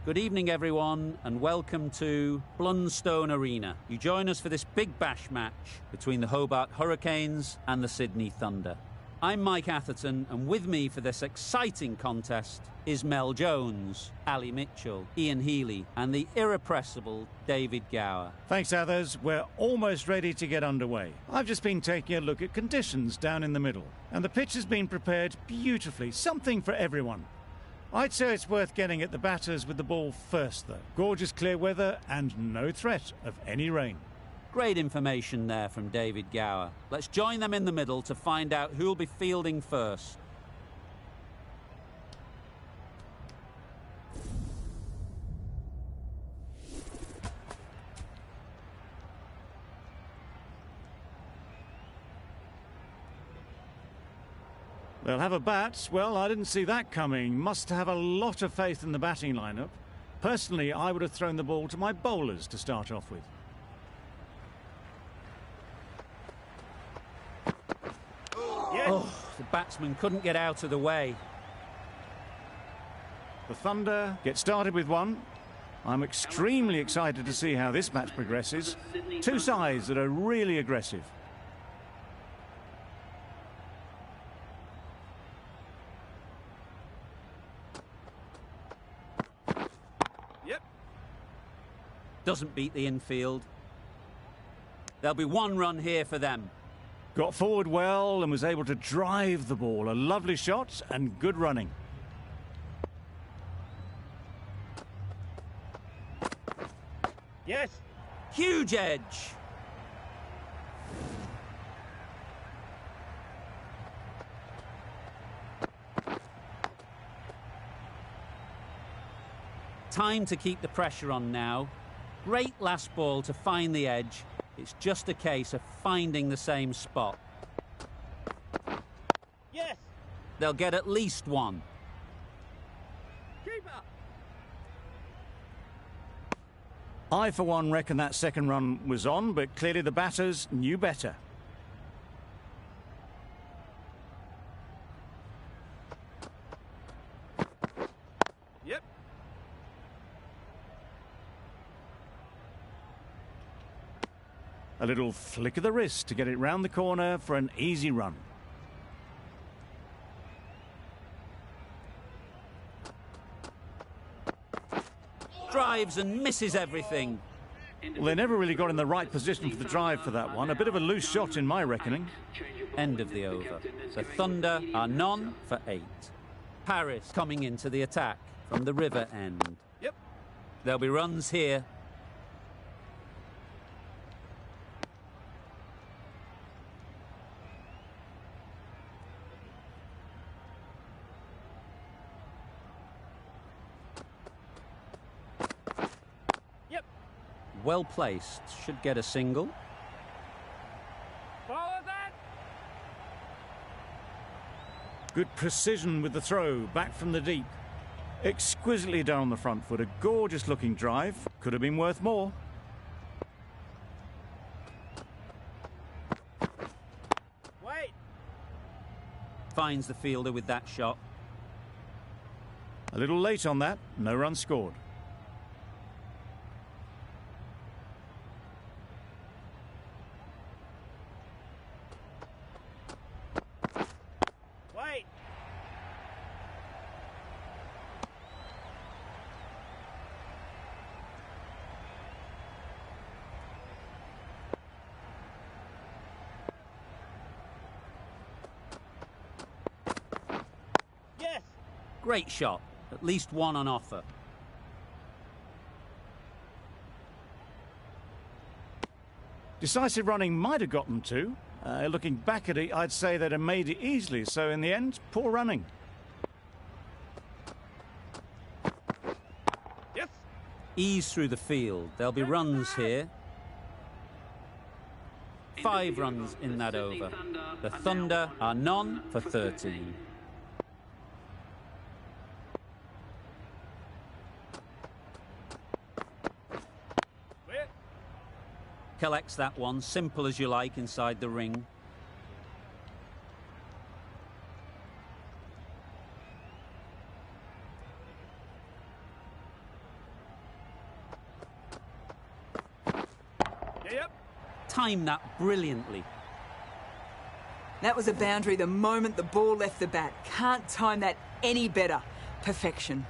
Good evening, everyone, and welcome to Blunstone Arena. You join us for this big bash match between the Hobart Hurricanes and the Sydney Thunder. I'm Mike Atherton, and with me for this exciting contest is Mel Jones, Ali Mitchell, Ian Healy, and the irrepressible David Gower. Thanks, others. We're almost ready to get underway. I've just been taking a look at conditions down in the middle, and the pitch has been prepared beautifully, something for everyone. I'd say it's worth getting at the batters with the ball first, though. Gorgeous clear weather and no threat of any rain. Great information there from David Gower. Let's join them in the middle to find out who'll be fielding first. They'll have a bat. Well, I didn't see that coming. Must have a lot of faith in the batting lineup. Personally, I would have thrown the ball to my bowlers to start off with. Yes. Oh, the batsman couldn't get out of the way. The Thunder get started with one. I'm extremely excited to see how this match progresses. Two sides that are really aggressive. Doesn't beat the infield. There'll be one run here for them. Got forward well and was able to drive the ball. A lovely shot and good running. Yes. Huge edge. Time to keep the pressure on now. Great last ball to find the edge. It's just a case of finding the same spot. Yes! They'll get at least one. Keeper! I, for one, reckon that second run was on, but clearly the batters knew better. Yep. A little flick of the wrist to get it round the corner for an easy run. Drives and misses everything. Well, they never really got in the right position for the drive for that one. A bit of a loose shot in my reckoning. End of the over. The Thunder are none for 8. Paris coming into the attack from the river end. Yep. There'll be runs here. Well placed, should get a single. Follow that. Good precision with the throw, back from the deep. Exquisitely done on the front foot, a gorgeous looking drive. Could have been worth more. Wait. Finds the fielder with that shot. A little late on that, no run scored. Great shot. At least one on offer. Decisive running might have got them two. Looking back at it, I'd say they'd have made it easily. So in the end, poor running. Yes. Ease through the field. There'll be runs here. 5 runs in that over. The Thunder are none for 13. Collects that one, simple as you like, inside the ring. timed that brilliantly. That was a boundary the moment the ball left the bat. Can't time that any better. Perfection.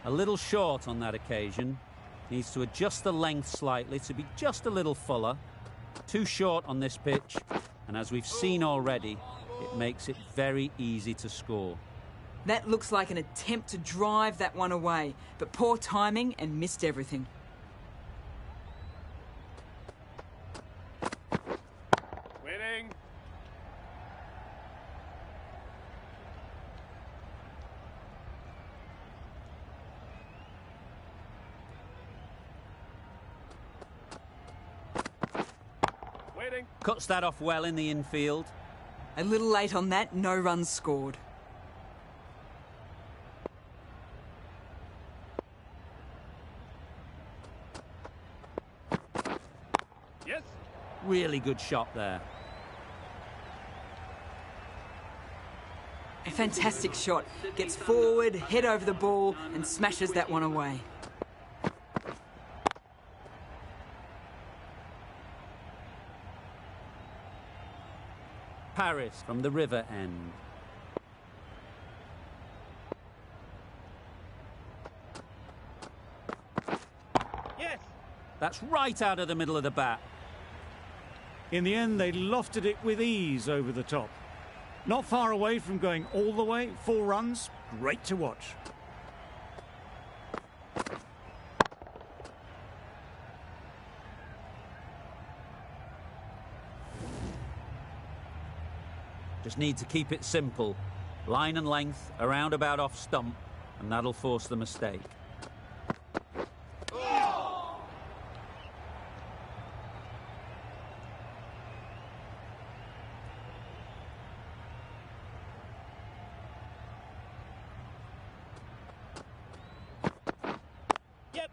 A little short on that occasion. Needs to adjust the length slightly to be just a little fuller. Too short on this pitch, and as we've seen already, it makes it very easy to score. That looks like an attempt to drive that one away, but poor timing and missed everything. Winning. Waiting. Cuts that off well in the infield. A little late on that, no runs scored. Yes. Really good shot there. A fantastic shot. Gets forward, head over the ball, and smashes that one away. Paris from the river end. Yes. That's right out of the middle of the bat. In the end, they lofted it with ease over the top. Not far away from going all the way. 4 runs. Great to watch. Just need to keep it simple. Line and length, a roundabout off stump, and that'll force the mistake. Yep.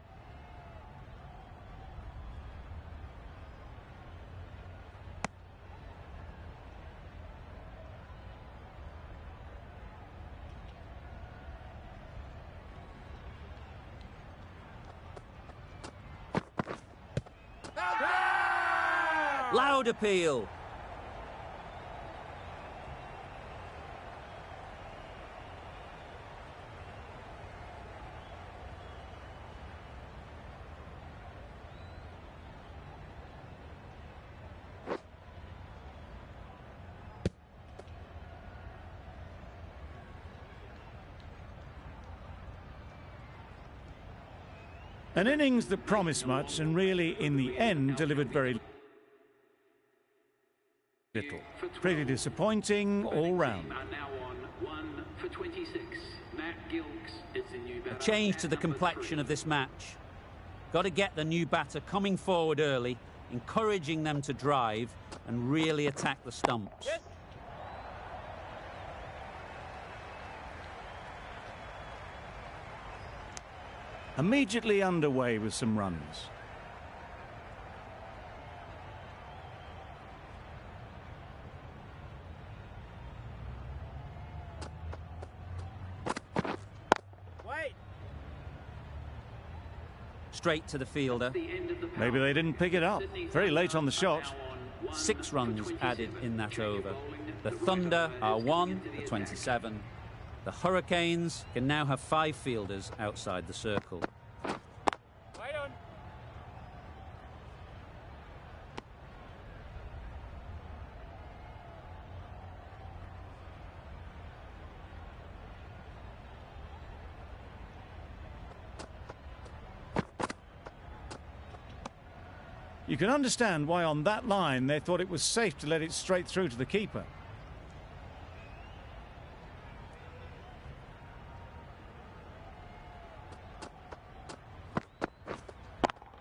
Loud appeal. An innings that promised much and really, in the end, delivered very little. Pretty disappointing all round. A change to the complexion of this match. Got to get the new batter coming forward early, encouraging them to drive and really attack the stumps. Yes. Immediately underway with some runs. Wait. Straight to the fielder. Maybe they didn't pick it up. Very late on the shot. 6 runs added in that over. The Thunder are 1 for 27. The Hurricanes can now have 5 fielders outside the circle. Wait on. You can understand why on that line they thought it was safe to let it straight through to the keeper.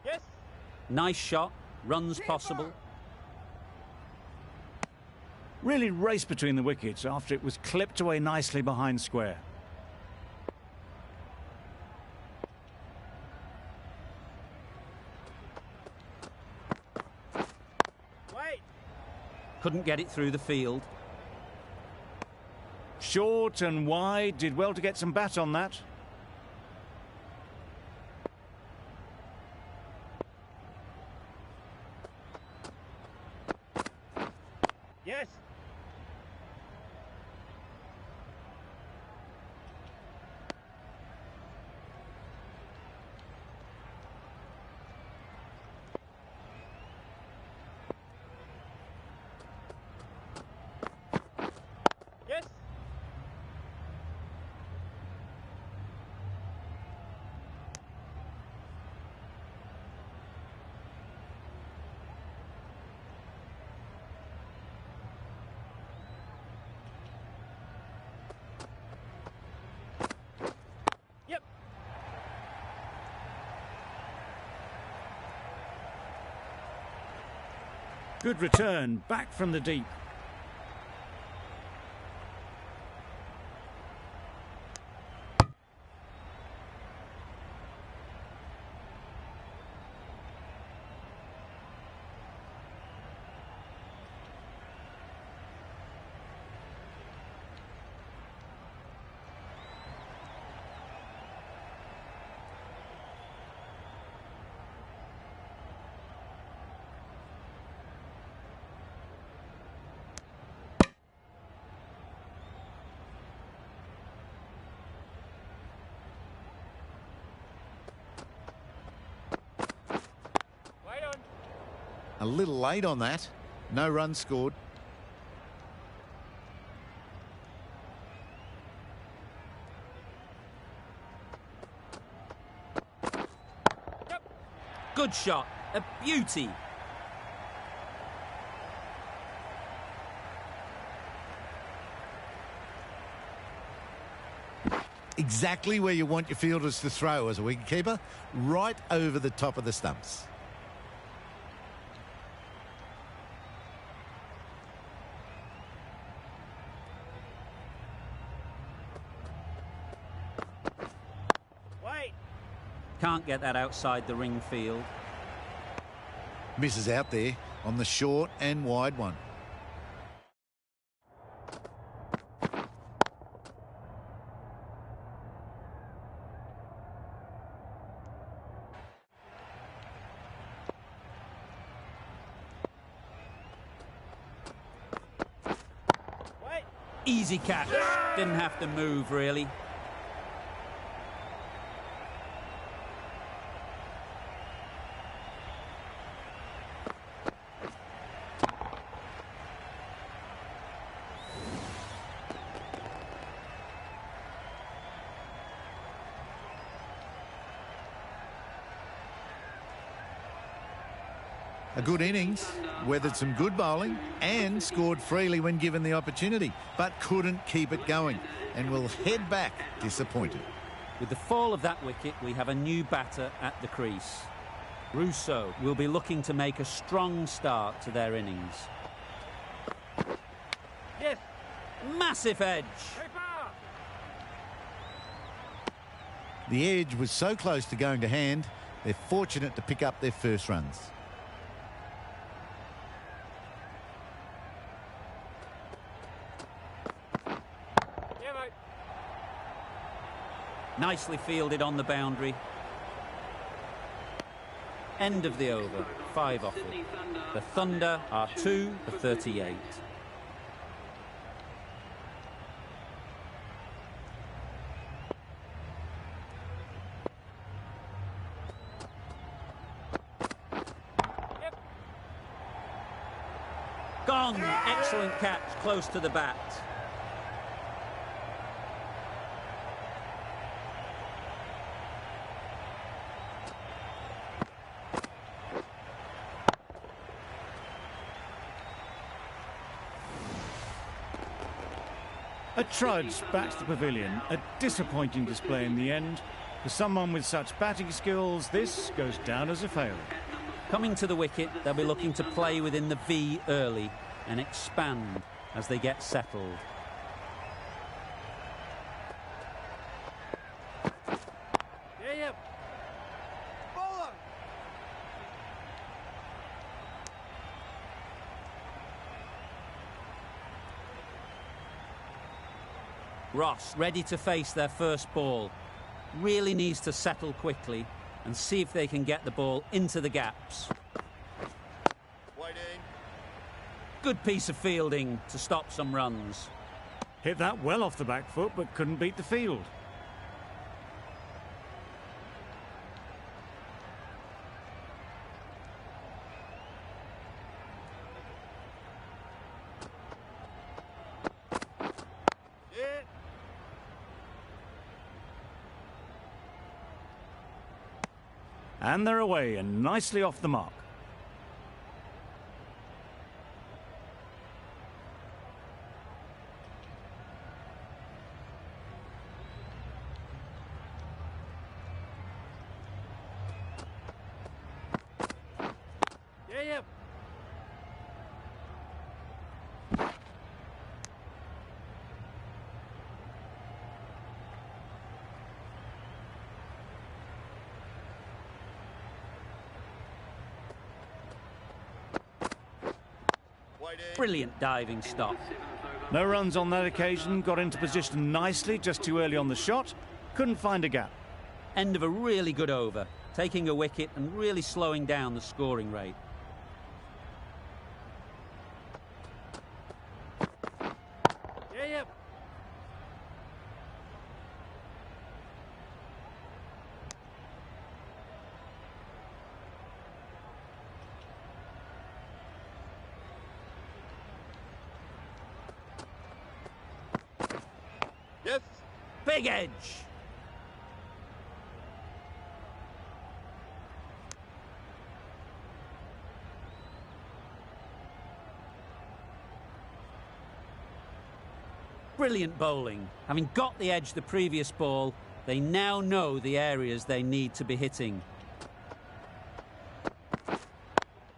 Yes. Nice shot, runs possible. Really raced between the wickets after it was clipped away nicely behind square. Wait. Couldn't get it through the field. Short and wide, did well to get some bat on that. Yes. Yes. Yep. Good return, back from the deep. Wide on. A little late on that. No runs scored. Yep. Good shot. A beauty. Exactly where you want your fielders to throw as a wicketkeeper, right over the top of the stumps. Wait. Can't get that outside the ring field. Misses out there on the short and wide one. Wait. Easy catch. Didn't have to move, really. A good innings, weathered some good bowling and scored freely when given the opportunity, but couldn't keep it going and will head back disappointed. With the fall of that wicket, we have a new batter at the crease. Rousseau will be looking to make a strong start to their innings. Yes. Massive edge. Very far. The edge was so close to going to hand, they're fortunate to pick up their first runs. Yeah, mate. Nicely fielded on the boundary. End of the over. 5 off it. The Thunder are 2 for 38. Yep. Gone! Excellent catch, close to the bat. A trudge back to the pavilion. A disappointing display in the end. For someone with such batting skills, this goes down as a fail. Coming to the wicket, they'll be looking to play within the V early and expand as they get settled. Yeah, yeah. Bowler. Ross ready to face their first ball. Really needs to settle quickly and see if they can get the ball into the gaps. Waiting. Good piece of fielding to stop some runs. Hit that well off the back foot, but couldn't beat the field. And they're away and nicely off the mark. Yeah. Brilliant diving stop. No runs on that occasion, got into position nicely, just too early on the shot, couldn't find a gap. End of a really good over, taking a wicket and really slowing down the scoring rate. Yeah. Yes. Big edge. Brilliant bowling. Having got the edge the previous ball, they now know the areas they need to be hitting.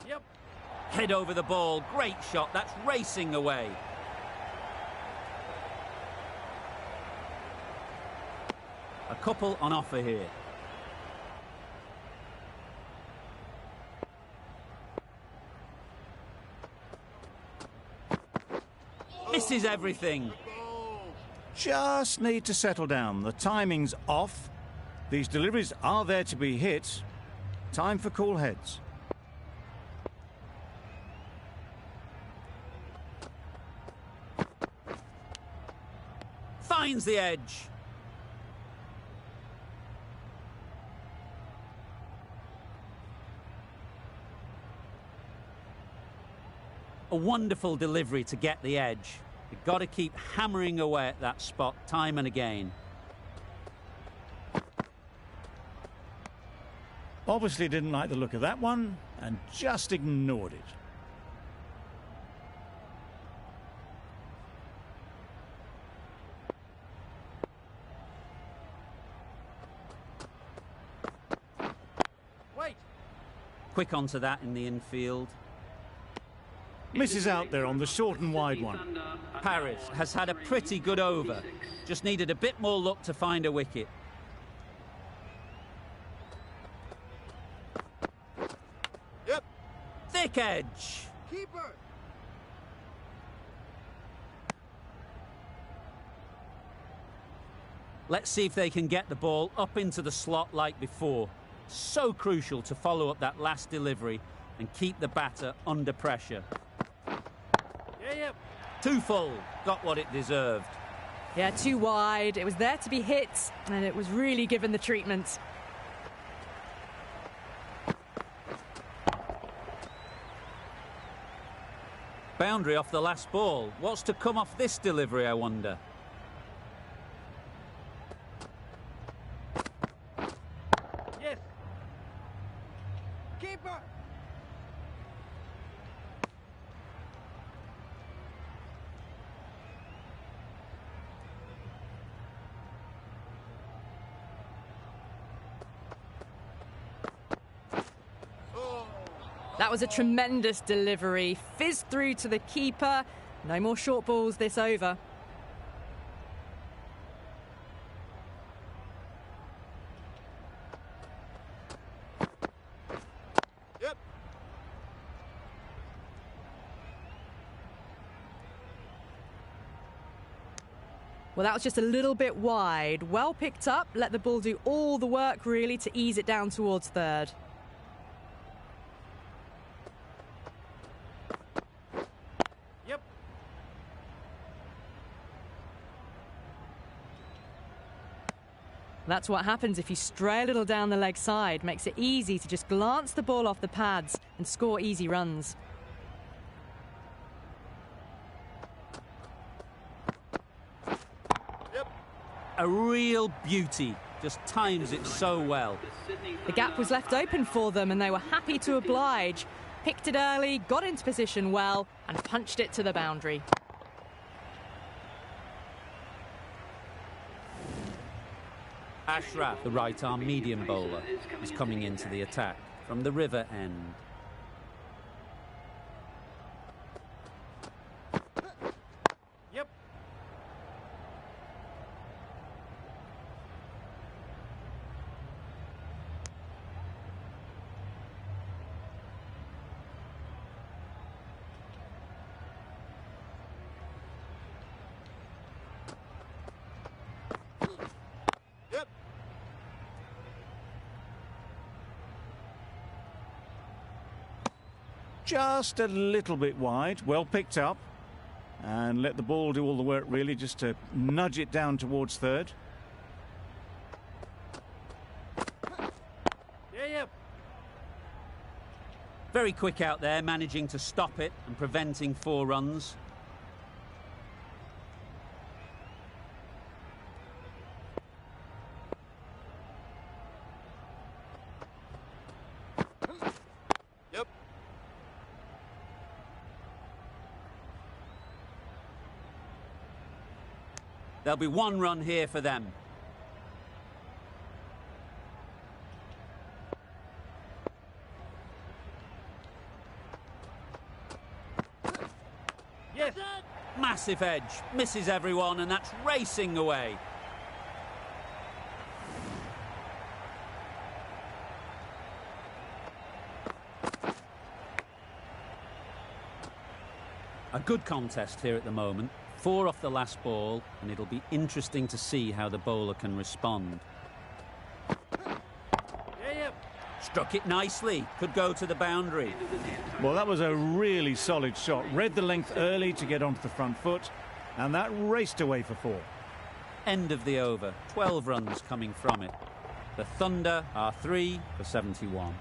Yep. Head over the ball. Great shot. That's racing away. A couple on offer here. Misses everything. Just need to settle down. The timing's off. These deliveries are there to be hit. Time for cool heads. Finds the edge. A wonderful delivery to get the edge. You've got to keep hammering away at that spot time and again. Obviously didn't like the look of that one and just ignored it. Wait. Quick onto that in the infield. Misses out there on the short and wide one. Paris has had a pretty good over. Just needed a bit more luck to find a wicket. Yep. Thick edge. Keeper. Let's see if they can get the ball up into the slot like before. So crucial to follow up that last delivery and keep the batter under pressure. Yeah. Too full. Got what it deserved. Yeah, too wide. It was there to be hit, and it was really given the treatment. Boundary off the last ball. What's to come off this delivery, I wonder? Yes. Keeper. That was a tremendous delivery. Fizzed through to the keeper. No more short balls this over. Yep. Well, that was just a little bit wide. Well picked up. Let the ball do all the work, really, to ease it down towards third. That's what happens if you stray a little down the leg side. Makes it easy to just glance the ball off the pads and score easy runs. Yep. A real beauty. Just times it so well. The gap was left open for them and they were happy to oblige. Picked it early, got into position well and punched it to the boundary. Ashraf, the right-arm medium bowler, is coming into the attack from the river end. Yep. Yep. Just a little bit wide, well picked up. And let the ball do all the work really, just to nudge it down towards third. Yeah, yep. Very quick out there, managing to stop it and preventing 4 runs. Yep. There'll be 1 run here for them. Yes. Massive edge, misses everyone, and that's racing away. A good contest here at the moment. 4 off the last ball, and it'll be interesting to see how the bowler can respond. Yeah, yep. Struck it nicely, could go to the boundary. Well, that was a really solid shot. Read the length early to get onto the front foot, and that raced away for 4. End of the over, 12 runs coming from it. The Thunder are 3 for 71.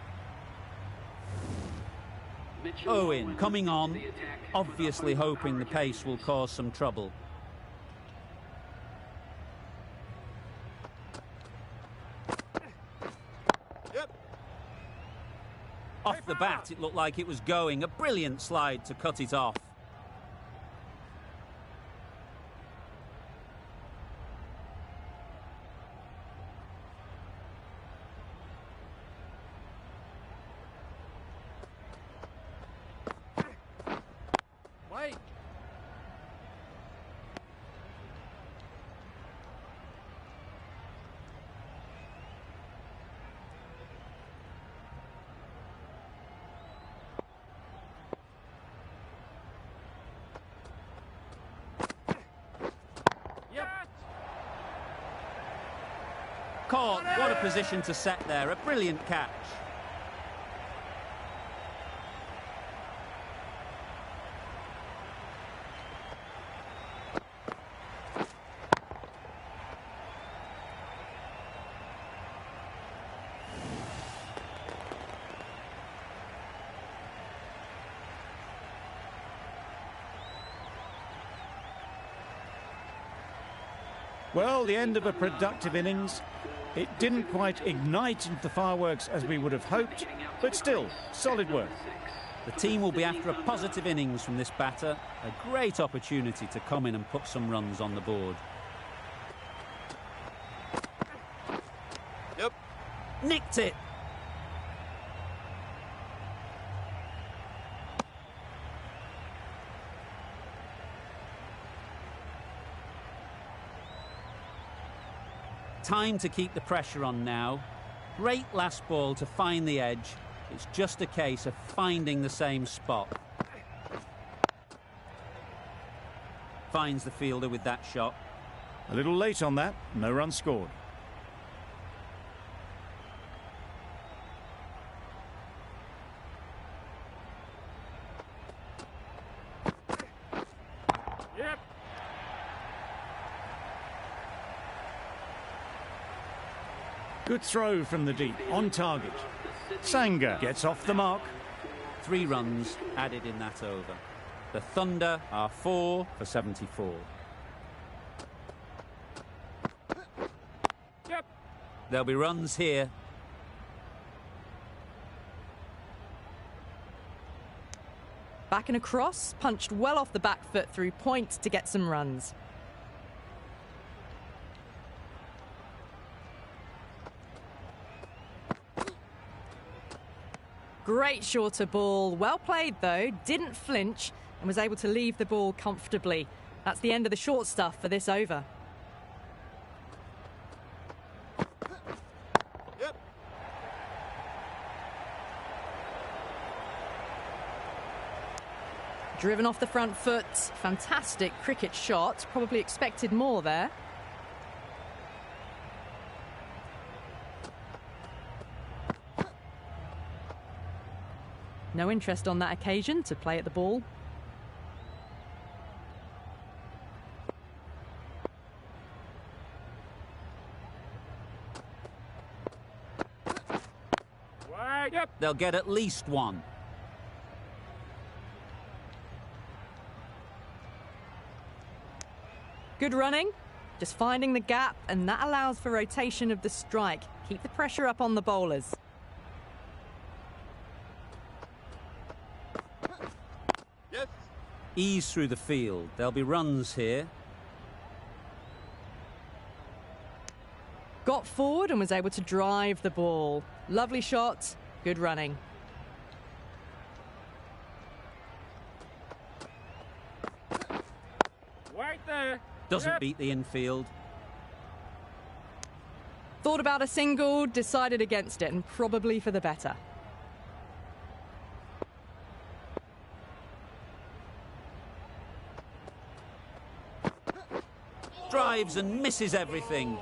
Owen coming on, obviously hoping the pace will cause some trouble. Yep. Off the bat, it looked like it was going. A brilliant slide to cut it off. Wait. Yep. Caught, what a position to set there. A brilliant catch. Well, the end of a productive innings. It didn't quite ignite into the fireworks as we would have hoped, but still, solid work. The team will be after a positive innings from this batter. A great opportunity to come in and put some runs on the board. Yep. Nicked it. Time to keep the pressure on now. Great last ball to find the edge. It's just a case of finding the same spot. Finds the fielder with that shot. A little late on that, no run scored. Yep. Good throw from the deep, on target. Sanger gets off the mark. 3 runs added in that over. The Thunder are 4 for 74. Yep. There'll be runs here. Back and across, punched well off the back foot through point to get some runs. Great shorter ball. Well played, though. Didn't flinch and was able to leave the ball comfortably. That's the end of the short stuff for this over. Yep. Driven off the front foot. Fantastic cricket shot. Probably expected more there. No interest on that occasion to play at the ball. Wide. Yep. They'll get at least 1. Good running, just finding the gap, and that allows for rotation of the strike. Keep the pressure up on the bowlers. Yes. Ease through the field. There'll be runs here. Got forward and was able to drive the ball. Lovely shot, good running. Right there. Doesn't Yep. beat the infield. Thought about a single, decided against it, and probably for the better. Drives and misses everything.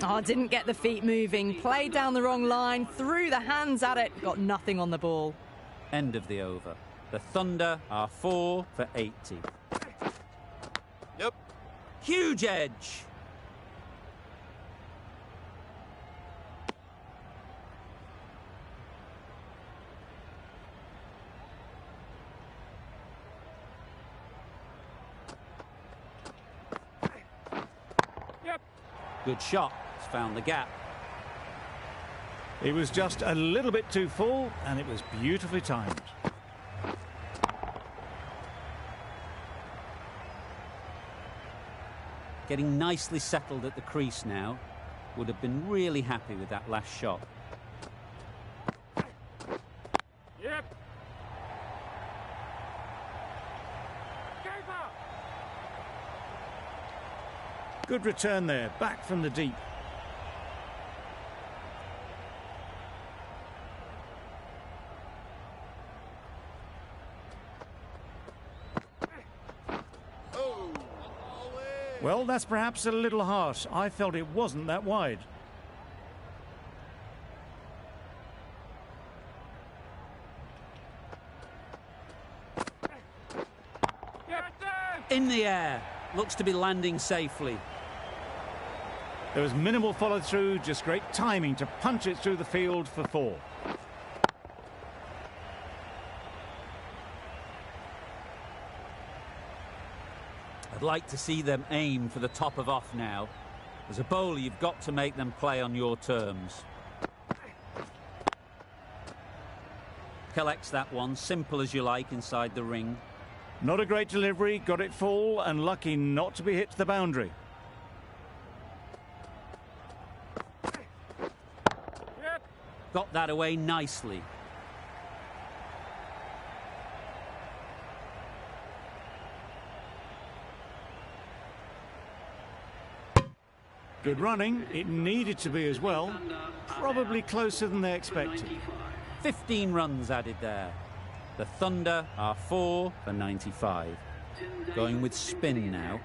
Oh, didn't get the feet moving. Played down the wrong line, threw the hands at it, got nothing on the ball. End of the over. The Thunder are 4 for 80. Yep. Huge edge. Yep. Good shot. It's found the gap. It was just a little bit too full, and it was beautifully timed. Getting nicely settled at the crease now. Would have been really happy with that last shot. Yep. Keeper. Good return there, back from the deep. Oh. Well, that's perhaps a little harsh. I felt it wasn't that wide. Yep. In the air. Looks to be landing safely. There was minimal follow-through, just great timing to punch it through the field for 4. I'd like to see them aim for the top of off now. As a bowler, you've got to make them play on your terms. Collects that one, simple as you like, inside the ring. Not a great delivery, got it full, and lucky not to be hit to the boundary. Yep. Got that away nicely. Good running, it needed to be as well. Probably closer than they expected. 15 runs added there. The Thunder are 4 for 95. Going with spin now.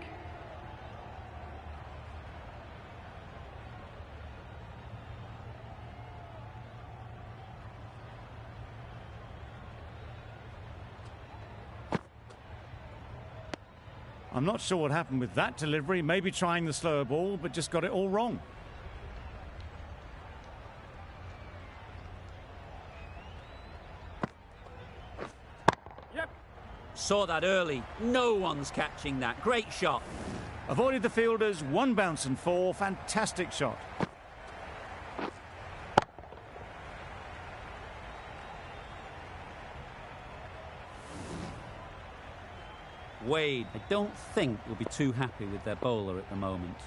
I'm not sure what happened with that delivery. Maybe trying the slower ball, but just got it all wrong. Saw that early. No one's catching that. Great shot. Avoided the fielders, 1 bounce and 4. Fantastic shot. Wade, I don't think will be too happy with their bowler at the moment.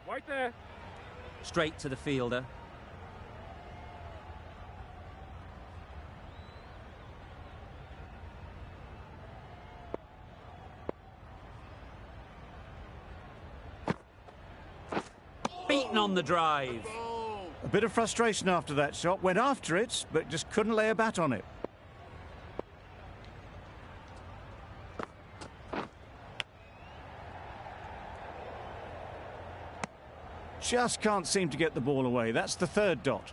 Right there. Straight to the fielder. Beaten on the drive. A bit of frustration after that shot. Went after it, but just couldn't lay a bat on it. Just can't seem to get the ball away. That's the 3rd dot.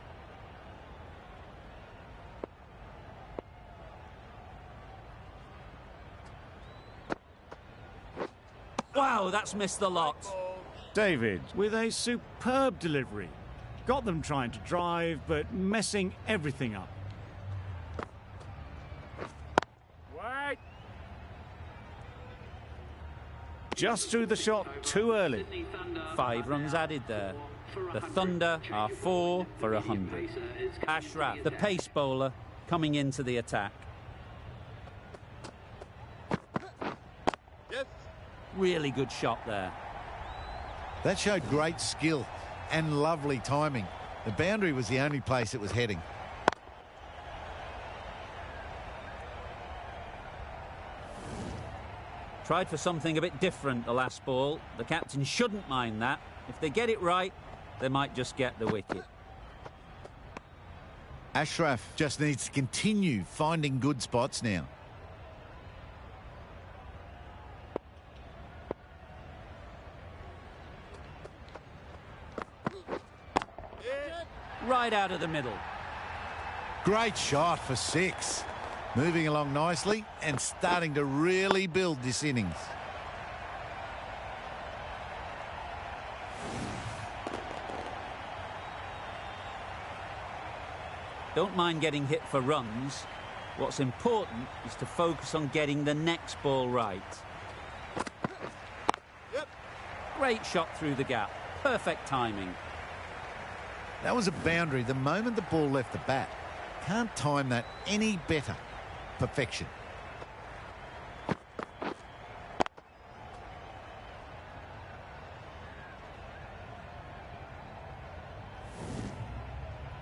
Wow, that's missed the lot. David with a superb delivery. Got them trying to drive, but messing everything up. Right. Just threw the shot too early. 5 runs added there. The Thunder are 4 for 100. Ashraf, the pace bowler, coming into the attack. Yes. Really good shot there. That showed great skill and lovely timing. The boundary was the only place it was heading. Tried for something a bit different the last ball. The captain shouldn't mind that. If they get it right, they might just get the wicket. Ashraf just needs to continue finding good spots now. Right out of the middle. Great shot for 6. Moving along nicely and starting to really build this innings. Don't mind getting hit for runs. What's important is to focus on getting the next ball right. Yep. Great shot through the gap. Perfect timing. That was a boundary the moment the ball left the bat. Can't time that any better. Perfection.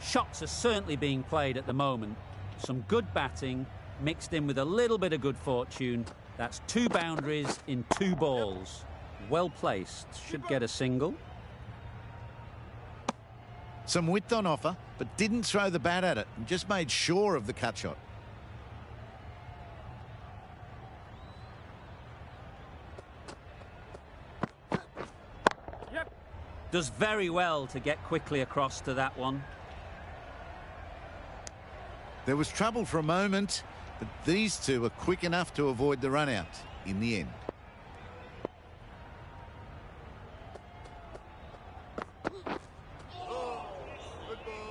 Shots are certainly being played at the moment. Some good batting mixed in with a little bit of good fortune. That's 2 boundaries in 2 balls. Well placed. Should get a single. Some width on offer, but didn't throw the bat at it and just made sure of the cut shot. Yep. Does very well to get quickly across to that one. There was trouble for a moment, but these two were quick enough to avoid the run out in the end.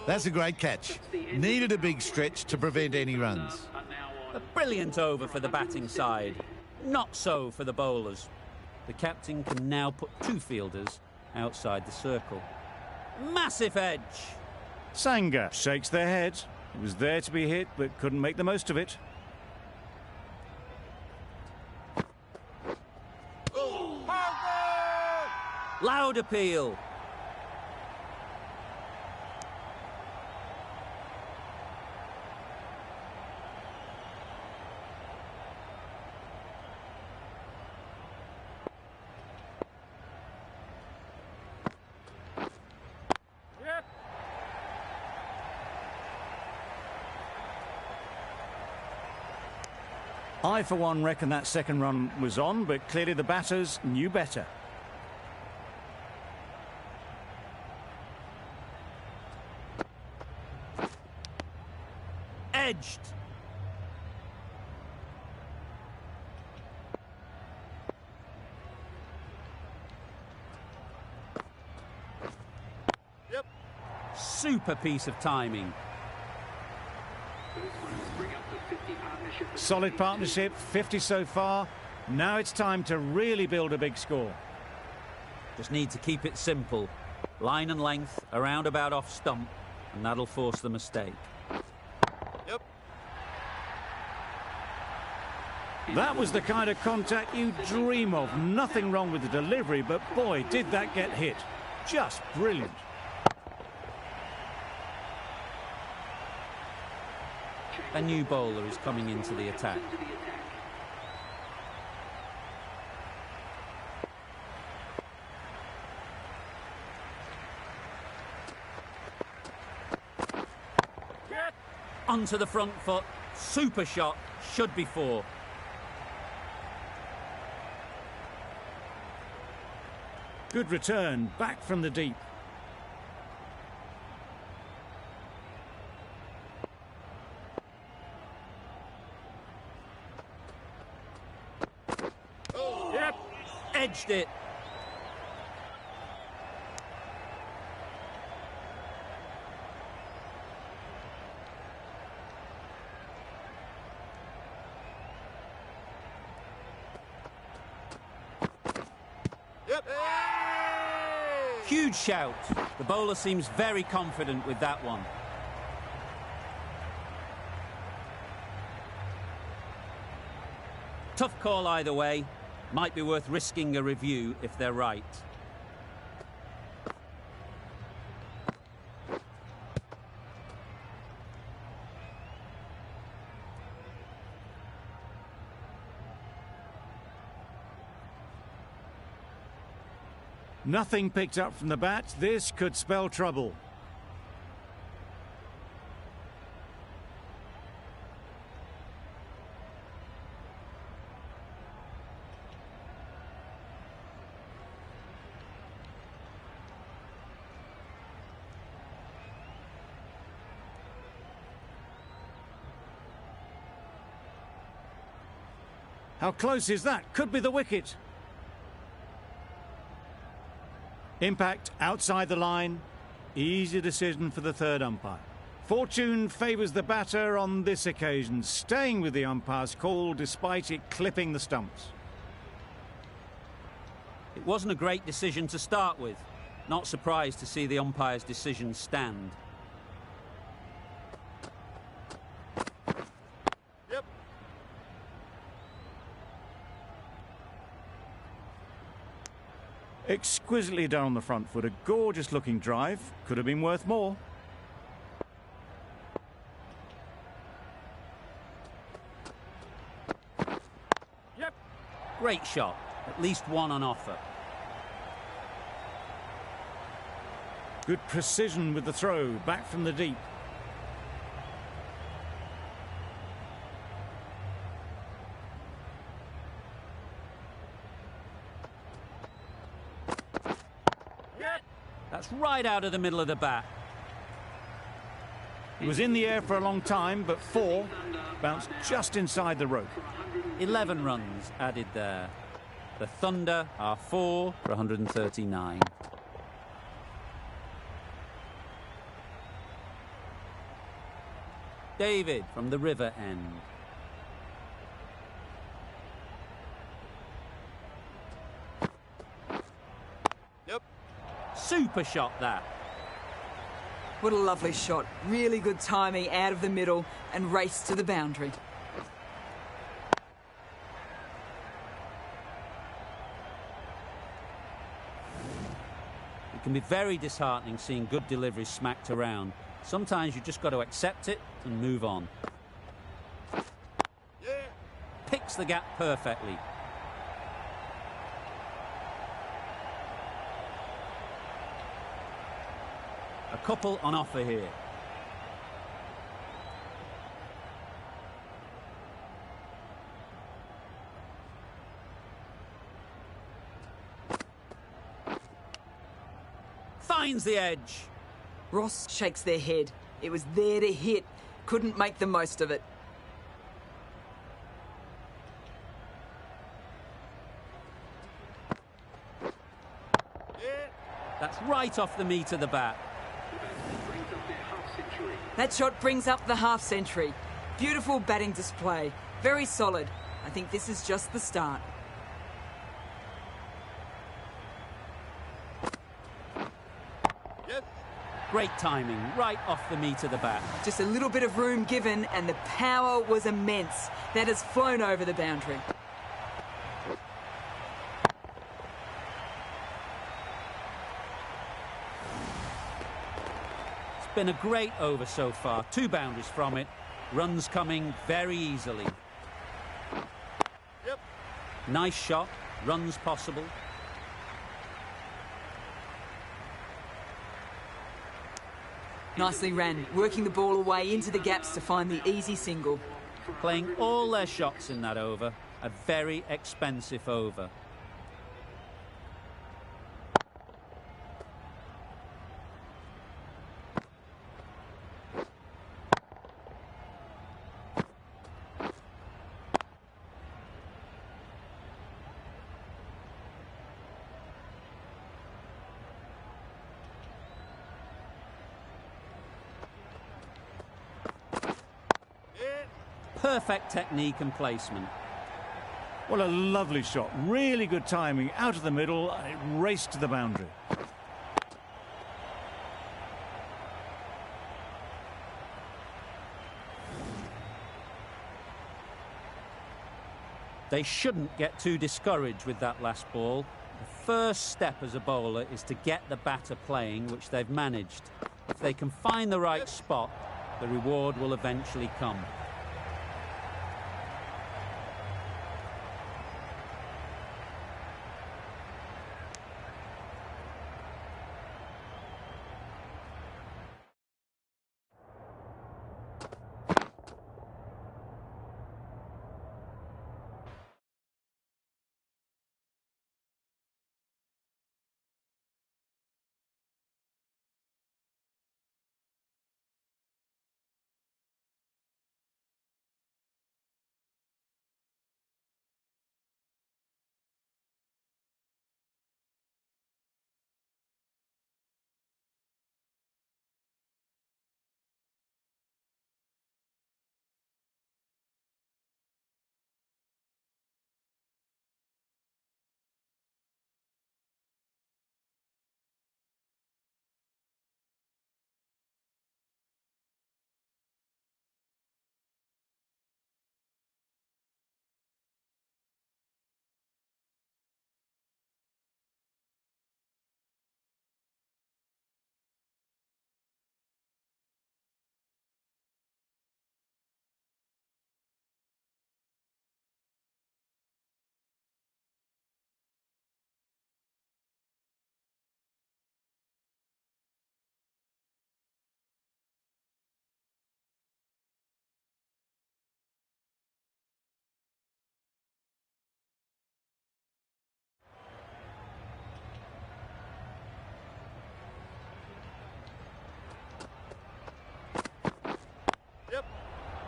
That's a great catch. Needed a big stretch to prevent any runs. A brilliant over for the batting side. Not so for the bowlers. The captain can now put 2 fielders outside the circle. Massive edge. Sangha shakes their head. It was there to be hit, but couldn't make the most of it. Loud appeal. Yep. I, for one, reckon that second run was on, but clearly the batters knew better. Edged. Yep. Super piece of timing. Solid partnership, 50 so far. Now it's time to really build a big score. Just need to keep it simple. Line and length, around about off stump, and that'll force the mistake. Yep. That was the kind of contact you dream of. Nothing wrong with the delivery, but boy, did that get hit. Just brilliant. A new bowler is coming into the attack. Onto the front foot. Super shot. Should be 4. Good return, back from the deep. Yep. Edged it. Huge shout. The bowler seems very confident with that one. Tough call either way. Might be worth risking a review if they're right. Nothing picked up from the bat. This could spell trouble. How close is that? Could be the wicket. Impact outside the line. Easy decision for the third umpire. Fortune favours the batter on this occasion, staying with the umpire's call despite it clipping the stumps. It wasn't a great decision to start with. Not surprised to see the umpire's decision stand. Exquisitely done on the front foot. A gorgeous looking drive. Could have been worth more. Yep. Great shot. At least one on offer. Good precision with the throw. Back from the deep. That's right out of the middle of the bat. It was in the air for a long time, but 4 bounced just inside the rope. 11 runs added there. The Thunder are 4 for 139. David from the river end. Super shot that. What a lovely shot. Really good timing out of the middle and race to the boundary. It can be very disheartening seeing good deliveries smacked around. Sometimes you just got to accept it and move on. Picks the gap perfectly. A couple on offer here. Finds the edge. Ross shakes their head. It was there to hit. Couldn't make the most of it. That's right off the meat of the bat. That shot brings up the half-century. Beautiful batting display. Very solid. I think this is just the start. Yes. Great timing, right off the meat of the bat. Just a little bit of room given and the power was immense. That has flown over the boundary. It's been a great over so far. 2 boundaries from it. Runs coming very easily. Yep. Nice shot. Runs possible. Nicely ran, working the ball away into the gaps to find the easy single. Playing all their shots in that over. A very expensive over. Perfect technique and placement. What a lovely shot. Really good timing. Out of the middle, and it raced to the boundary. They shouldn't get too discouraged with that last ball. The first step as a bowler is to get the batter playing, which they've managed. If they can find the right spot, the reward will eventually come.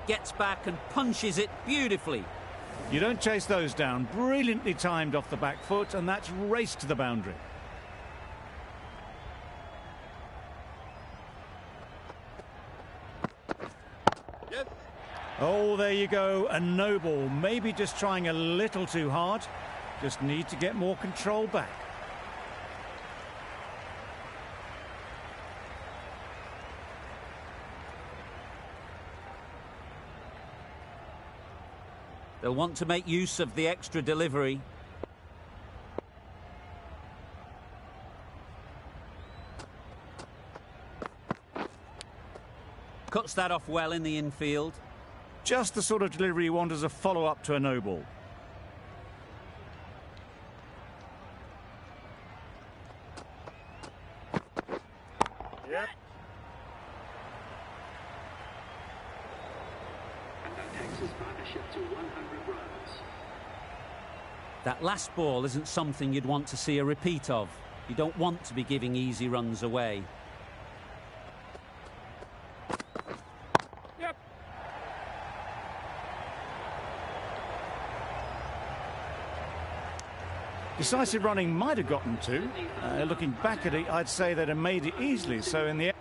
Gets back and punches it beautifully. You don't chase those down. Brilliantly timed off the back foot, and that's raced to the boundary. Yes. Oh, there you go. A no ball. Maybe just trying a little too hard. Just need to get more control back. They'll want to make use of the extra delivery. Cuts that off well in the infield. Just the sort of delivery you want as a follow-up to a no ball. Yep. That last ball isn't something you'd want to see a repeat of. You don't want to be giving easy runs away. Yep. Decisive running might have gotten two. Looking back at it, I'd say they'd have made it easily. So in the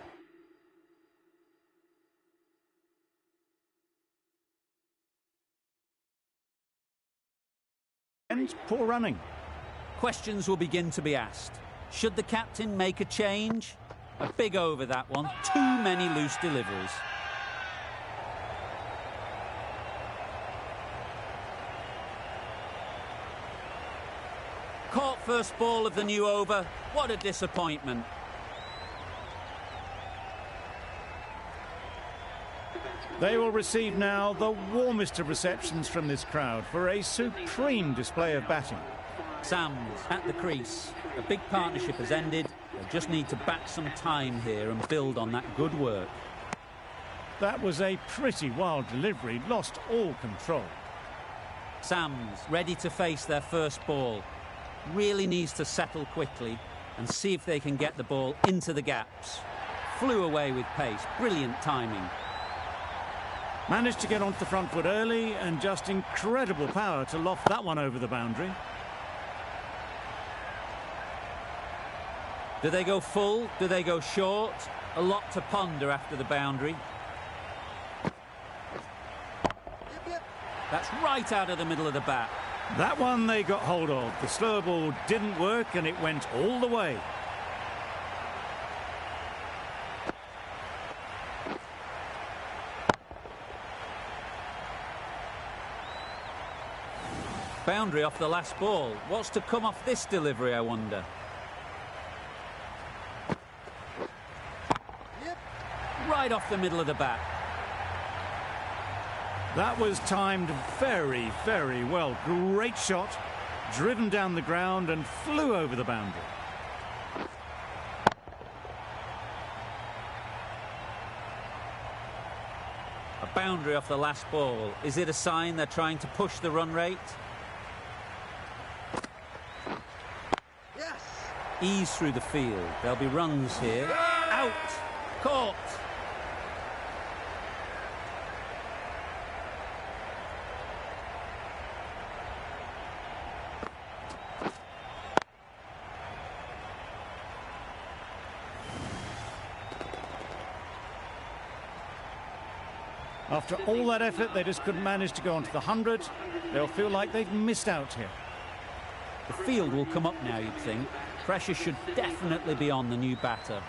And poor running. Questions will begin to be asked. Should the captain make a change? A big over, that one. Too many loose deliveries. Caught first ball of the new over. What a disappointment. They will receive now the warmest of receptions from this crowd for a supreme display of batting. Sams at the crease. A big partnership has ended. They just need to back some time here and build on that good work. That was a pretty wild delivery, lost all control. Sams ready to face their first ball. Really needs to settle quickly and see if they can get the ball into the gaps. Flew away with pace. Brilliant timing. Managed to get onto the front foot early and just incredible power to loft that one over the boundary. Do they go full? Do they go short? A lot to ponder after the boundary. That's right out of the middle of the bat. That one they got hold of. The slow ball didn't work and it went all the way. Boundary off the last ball. What's to come off this delivery, I wonder? Right off the middle of the bat. That was timed very, very well. Great shot, driven down the ground and flew over the boundary. A boundary off the last ball. Is it a sign they're trying to push the run rate? Yes. Ease through the field. There'll be runs here. Out. Caught. After all that effort, they just couldn't manage to go onto the 100. They'll feel like they've missed out here. The field will come up now, you'd think. Pressure should definitely be on the new batter,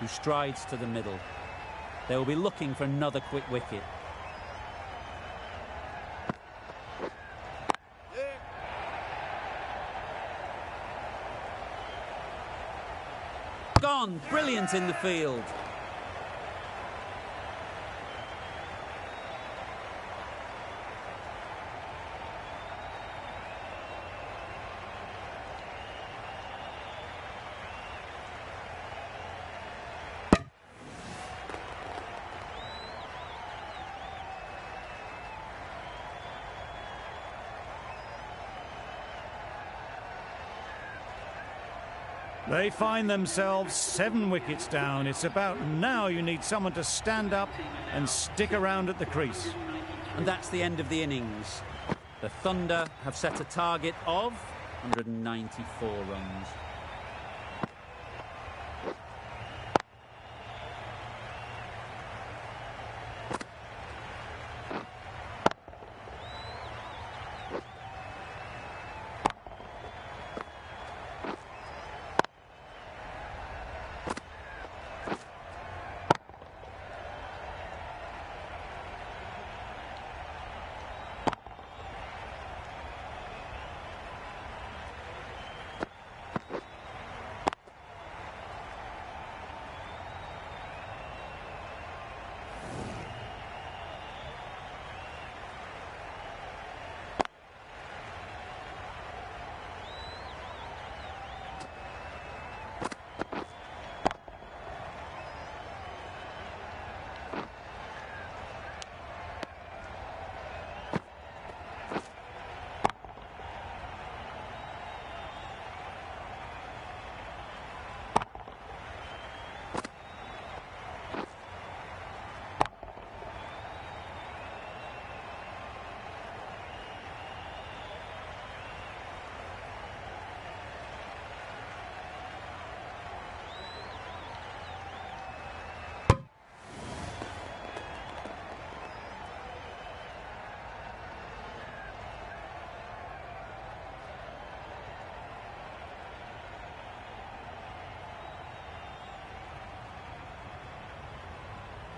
who strides to the middle. They will be looking for another quick wicket. Gone. Brilliant in the field. They find themselves 7 wickets down. It's about now you need someone to stand up and stick around at the crease. And that's the end of the innings. The Thunder have set a target of 194 runs.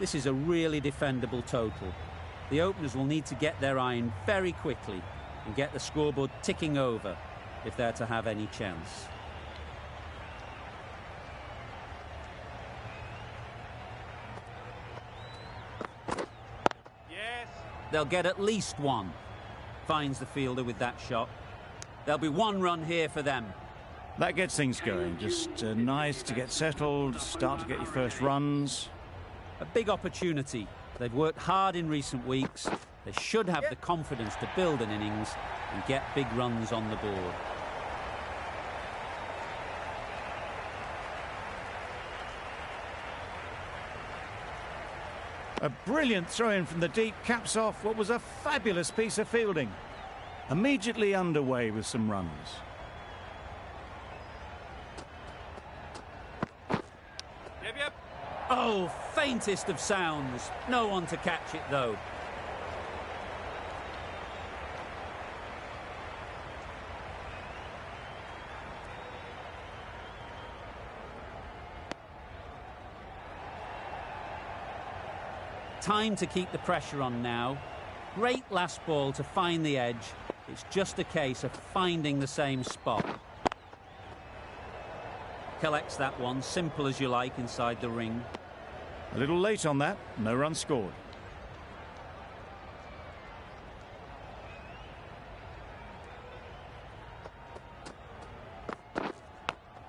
This is a really defendable total. The openers will need to get their iron very quickly and get the scoreboard ticking over if they're to have any chance. Yes. They'll get at least one. Finds the fielder with that shot. There'll be one run here for them. That gets things going. Just nice to get settled, start to get your first runs. A big opportunity. They've worked hard in recent weeks. They should have the confidence to build an innings and get big runs on the board. A brilliant throw-in from the deep caps off what was a fabulous piece of fielding. Immediately underway with some runs. Yep. Oh, faintest of sounds. No one to catch it, though. Time to keep the pressure on now. Great last ball to find the edge. It's just a case of finding the same spot. Collects that one, simple as you like, inside the ring. A little late on that, no run scored.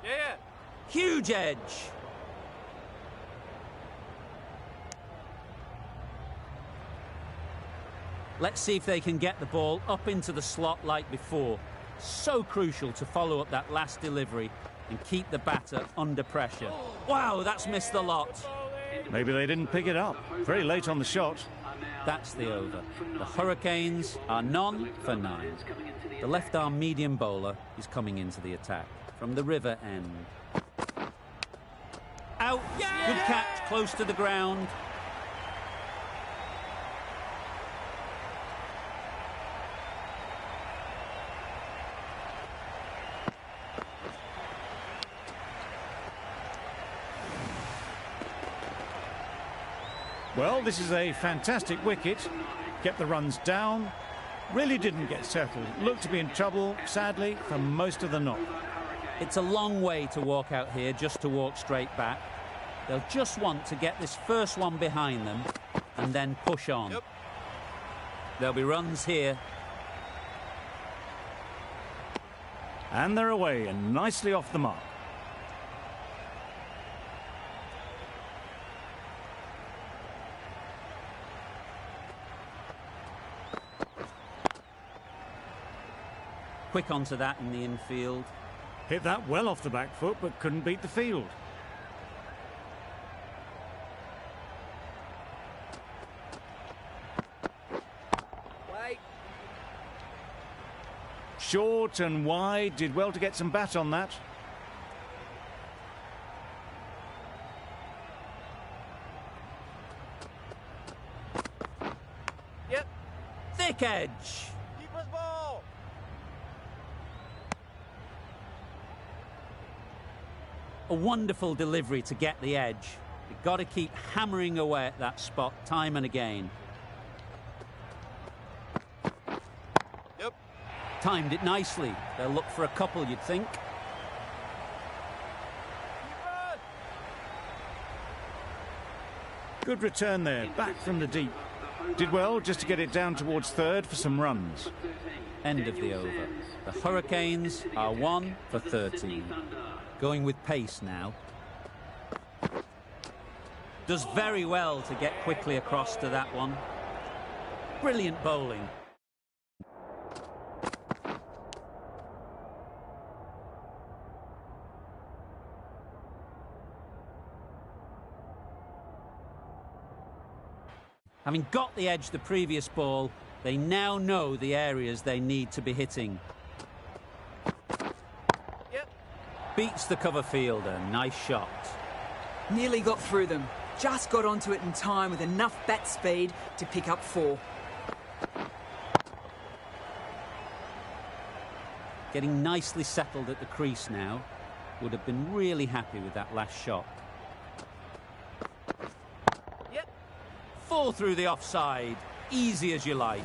Yeah. Huge edge. Let's see if they can get the ball up into the slot like before. So crucial to follow up that last delivery and keep the batter under pressure. Wow, that's missed the lot. Maybe they didn't pick it up. Very late on the shot. That's the over. The Hurricanes are 9 for 9. The left-arm medium bowler is coming into the attack from the river end. Out. Good catch, close to the ground. Well, this is a fantastic wicket. Kept the runs down. Really didn't get settled. Looked to be in trouble, sadly, for most of the knock. It's a long way to walk out here just to walk straight back. They'll just want to get this first one behind them and then push on. Yep. There'll be runs here. And they're away and nicely off the mark. Quick onto that in the infield. Hit that well off the back foot, but couldn't beat the field. Wait. Short and wide, did well to get some bat on that. Yep. Thick edge. Keeper's ball. A wonderful delivery to get the edge. You've got to keep hammering away at that spot time and again. Yep. Timed it nicely. They'll look for a couple, you'd think. Keeper. Good return there, back from the deep. Did well just to get it down towards third for some runs. End of the over. The Hurricanes are 1 for 13. Going with pace now. Does very well to get quickly across to that one. Brilliant bowling. Having got the edge the previous ball, they now know the areas they need to be hitting. Yep. Beats the cover fielder. Nice shot. Nearly got through them. Just got onto it in time with enough bat speed to pick up 4. Getting nicely settled at the crease now. Would have been really happy with that last shot. Yep. Fall through the offside. Easy as you like.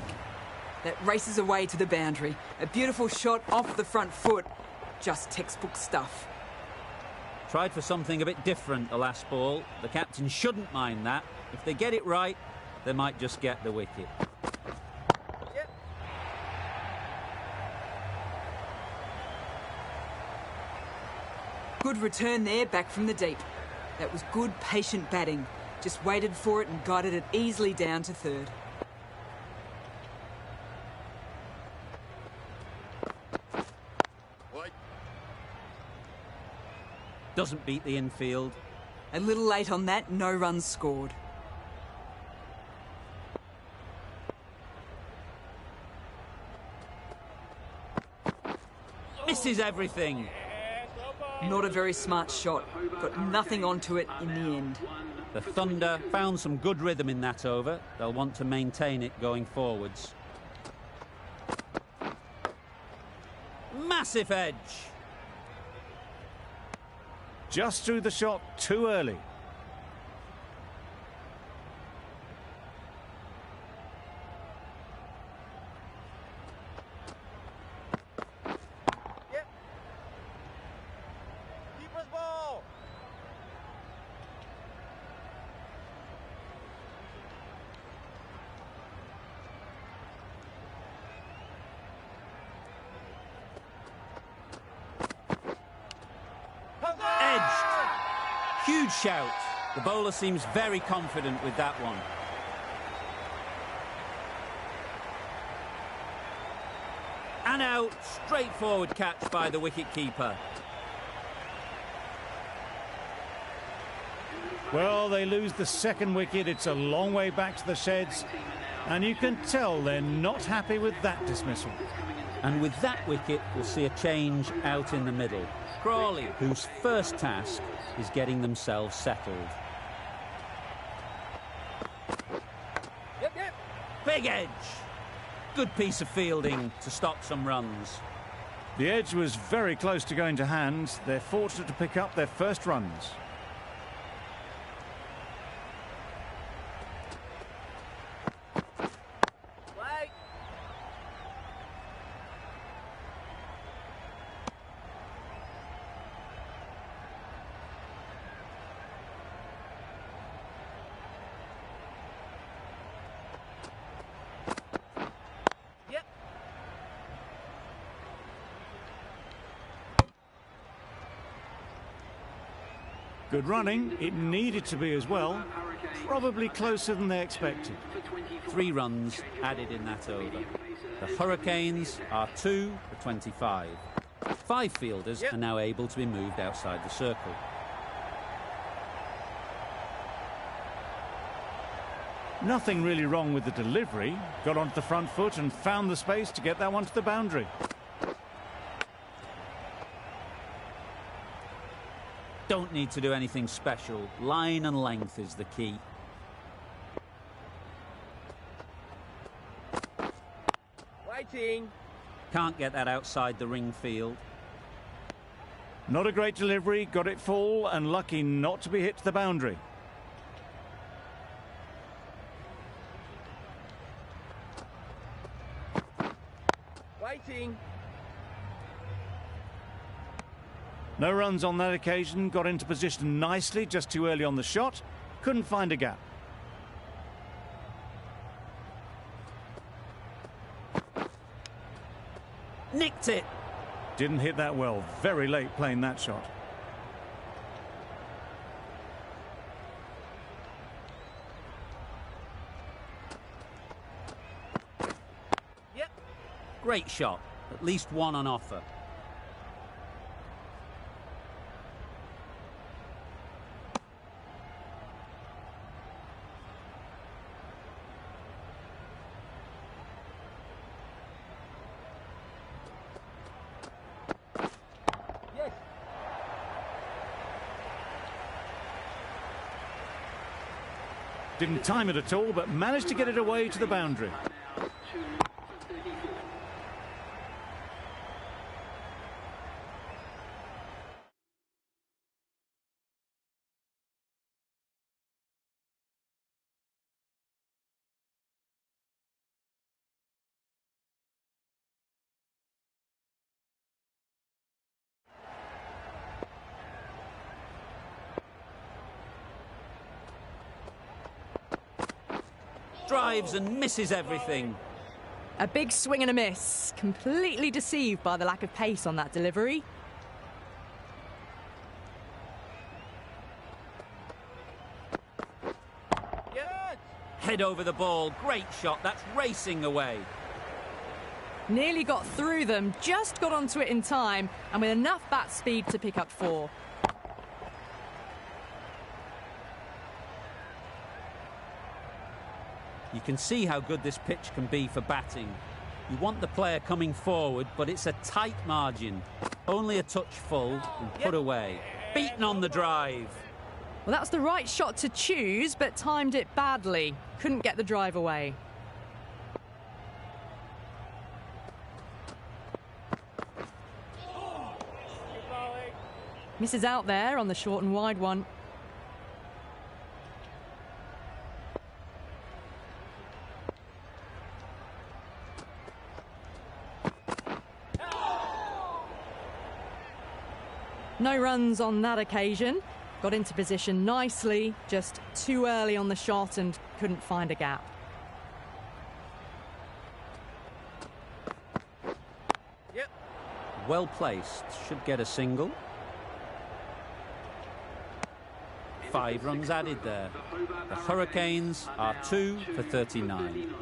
That races away to the boundary. A beautiful shot off the front foot. Just textbook stuff. Tried for something a bit different the last ball. The captain shouldn't mind that. If they get it right, they might just get the wicket. Yep. Good return there, back from the deep. That was good, patient batting. Just waited for it and guided it easily down to third. Wait. Doesn't beat the infield. A little late on that, no runs scored. Misses everything. Not a very smart shot. Got nothing onto it in the end. The Thunder found some good rhythm in that over. They'll want to maintain it going forwards. Massive edge. Just threw the shot too early. Yep. Keeper's ball. Edged. Huge shout. The bowler seems very confident with that one. And out. Straightforward catch by the wicket-keeper. Well, they lose the second wicket. It's a long way back to the sheds. And you can tell they're not happy with that dismissal. And with that wicket, we'll see a change out in the middle. Crawley, whose first task is getting themselves settled. Yep, yep. Big edge. Good piece of fielding to stop some runs. The edge was very close to going to hand. They're fortunate to pick up their first runs. Wait. Yep. Good running. It needed to be as well. Probably closer than they expected. 3 runs added in that over. The Hurricanes are 2 for 25. 5 fielders are now able to be moved outside the circle. Nothing really wrong with the delivery. Got onto the front foot and found the space to get that one to the boundary. Don't need to do anything special. Line and length is the key. Waiting. Can't get that outside the ring field. Not a great delivery. Got it full and lucky not to be hit to the boundary. Waiting. No runs on that occasion. Got into position nicely, just too early on the shot. Couldn't find a gap. Nicked it. Didn't hit that well. Very late playing that shot. Yep. Great shot. At least one on offer. Yes. Didn't time it at all, but managed to get it away to the boundary. drives and misses everything. A big swing and a miss. Completely deceived by the lack of pace on that delivery. Yes. Head over the ball. Great shot. That's racing away. Nearly got through them, just got onto it in time, and with enough bat speed to pick up 4. You can see how good this pitch can be for batting. You want the player coming forward, but it's a tight margin. Only a touch full and put away. Beaten on the drive. Well, that's the right shot to choose, but timed it badly. Couldn't get the drive away. Misses out there on the short and wide one. No runs on that occasion. Got into position nicely, just too early on the shot and couldn't find a gap. Yep. Well placed. Should get a single. 5 runs added there. The Hurricanes are 2 for 39.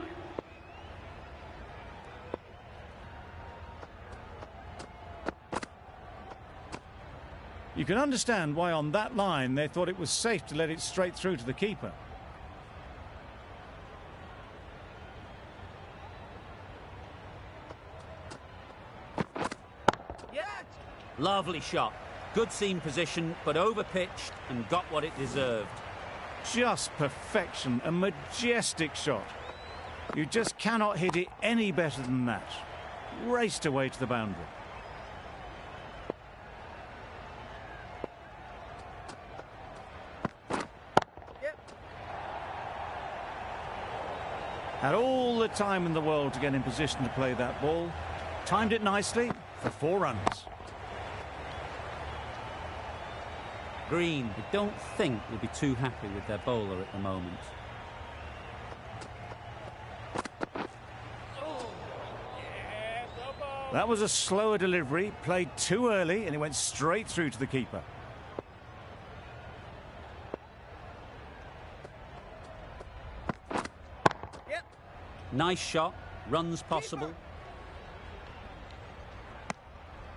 You can understand why on that line they thought it was safe to let it straight through to the keeper. Yes. Lovely shot. Good seam position, but over-pitched and got what it deserved. Just perfection, a majestic shot. You just cannot hit it any better than that. Raced away to the boundary. Yep. Had all the time in the world to get in position to play that ball. Timed it nicely for 4 runs. Green, I don't think will be too happy with their bowler at the moment. That was a slower delivery, played too early, and it went straight through to the keeper. Yep. Nice shot, runs possible.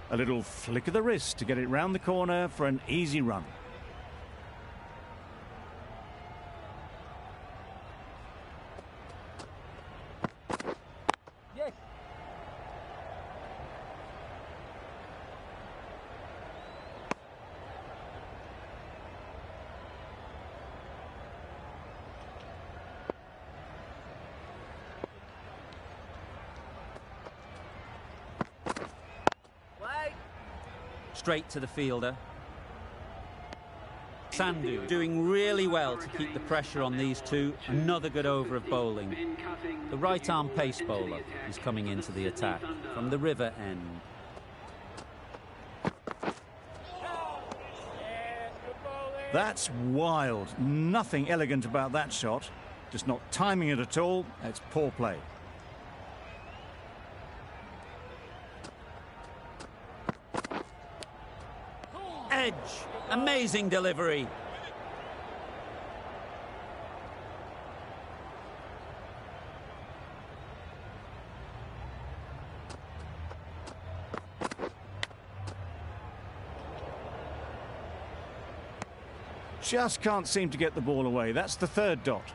A little flick of the wrist to get it round the corner for an easy run. Yes. Wait. Straight to the fielder. Sandhu doing really well to keep the pressure on these two. Another good over of bowling. The right-arm pace bowler is coming into the attack from the river end. That's wild. Nothing elegant about that shot. Just not timing it at all. It's poor play. Edge. Amazing delivery. Just can't seem to get the ball away. That's the 3rd dot.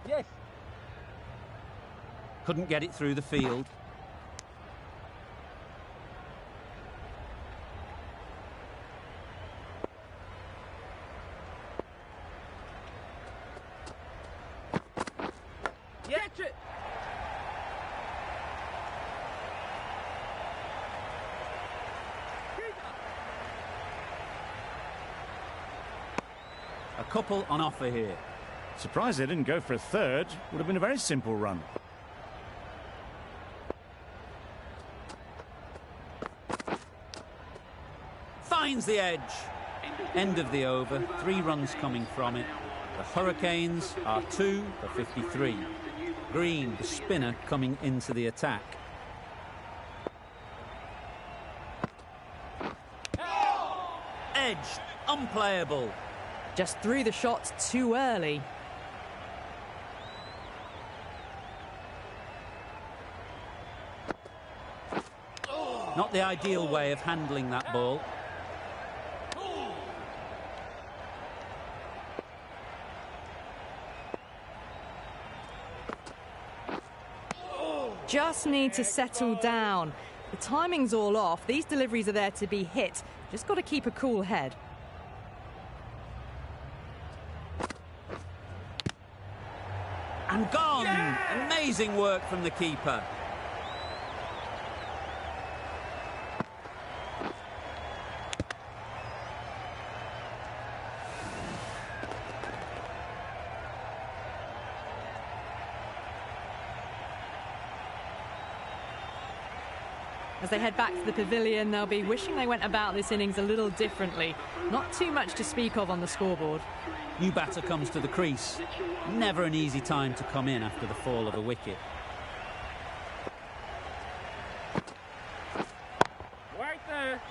Yes. Couldn't get it through the field. Catch it. A couple on offer here. Surprised they didn't go for a 3rd. Would have been a very simple run. finds the edge. End of the over, 3 runs coming from it. The Hurricanes are 2 for 53. Green, the spinner, coming into the attack. Edge, unplayable. Just threw the shot too early. Not the ideal way of handling that ball. Just need to settle down. The timing's all off. These deliveries are there to be hit. Just got to keep a cool head. And gone! Yeah! Amazing work from the keeper. As they head back to the pavilion, they'll be wishing they went about this innings a little differently. Not too much to speak of on the scoreboard. New batter comes to the crease. Never an easy time to come in after the fall of a wicket. Right there.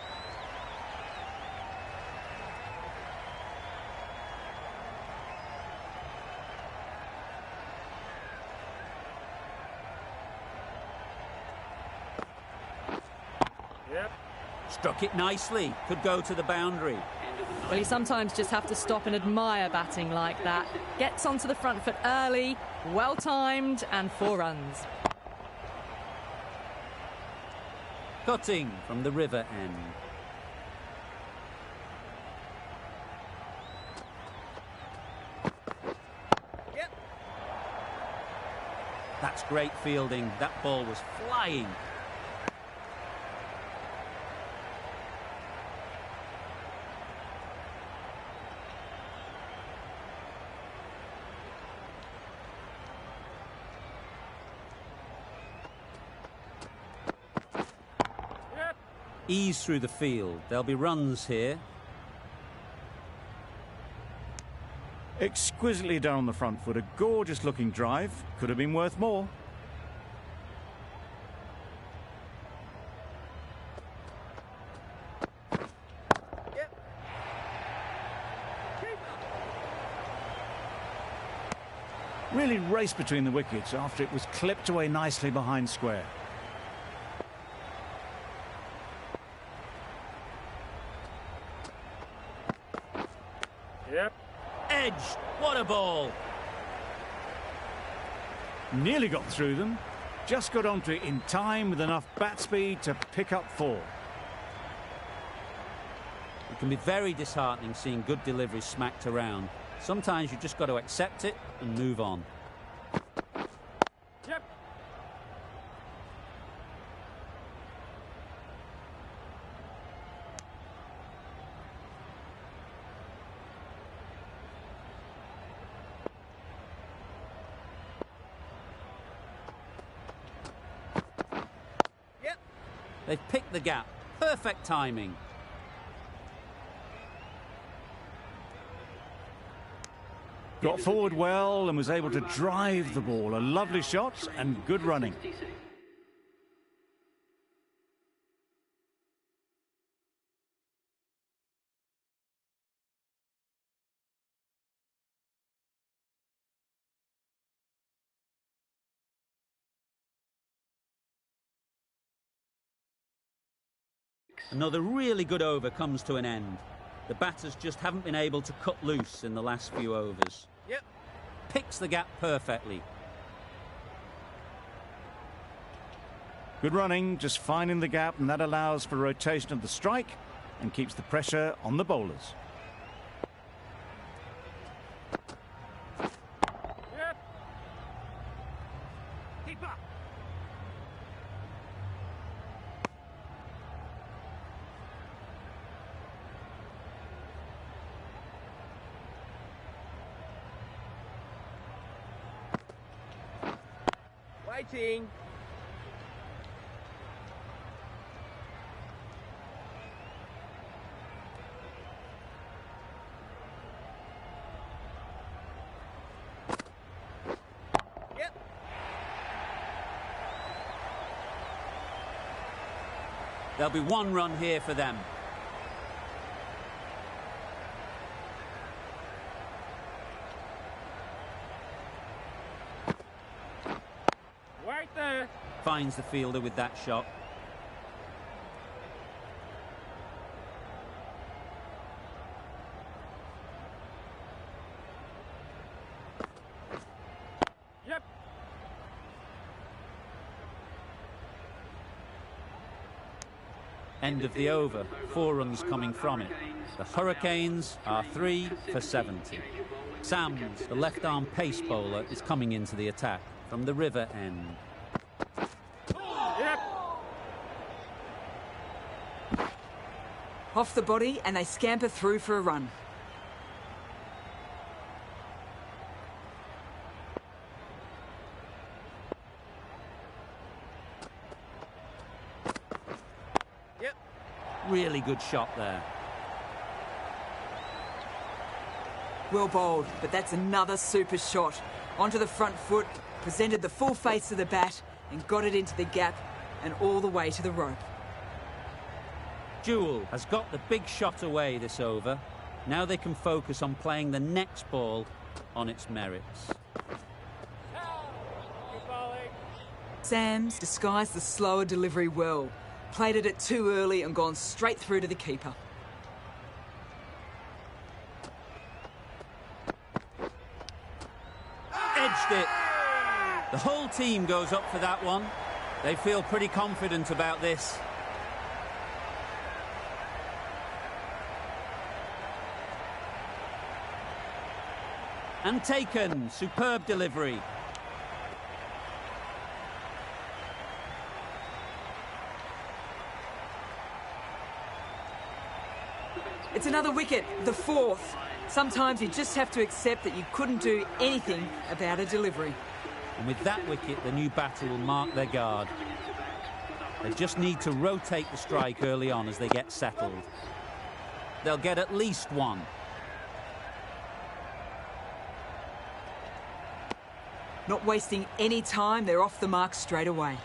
Yep. Struck it nicely. Could go to the boundary. Well, you sometimes just have to stop and admire batting like that. Gets onto the front foot early, well-timed, and 4 runs. Cutting from the river end. Yep. That's great fielding. That ball was flying. Ease through the field. There'll be runs here. Exquisitely done on the front foot. A gorgeous looking drive. Could have been worth more. Yep. Really raced between the wickets after it was clipped away nicely behind square. Yep. Edge. What a ball. Nearly got through them. Just got onto it in time with enough bat speed to pick up 4. It can be very disheartening seeing good deliveries smacked around. Sometimes you just got to accept it and move on. Yep. Yep. They've picked the gap. Perfect timing. Got forward well and was able to drive the ball. A lovely shot and good running. Another really good over comes to an end. The batters just haven't been able to cut loose in the last few overs. Yep. Picks the gap perfectly. Good running, just finding the gap, and that allows for rotation of the strike and keeps the pressure on the bowlers. Yep. Keep up. Waiting. There'll be one run here for them. Right there. Finds the fielder with that shot. Yep. End of the over. 4 runs coming from it. The Hurricanes are 3 for 70. Sams, the left-arm pace bowler, is coming into the attack from the river end. Yep. Off the body and they scamper through for a run. Yep. Really good shot there. Well bowled, but that's another super shot. Onto the front foot, presented the full face of the bat and got it into the gap and all the way to the rope. Jewell has got the big shot away this over. Now they can focus on playing the next ball on its merits. Good bowling. Sams disguised the slower delivery well. Played it too early and gone straight through to the keeper. Edged it. The whole team goes up for that one. They feel pretty confident about this. And taken. Superb delivery. It's another wicket, the 4th. Sometimes you just have to accept that you couldn't do anything about a delivery. And with that wicket, the new batter will mark their guard. They just need to rotate the strike early on as they get settled. They'll get at least one. Not wasting any time, they're off the mark straight away.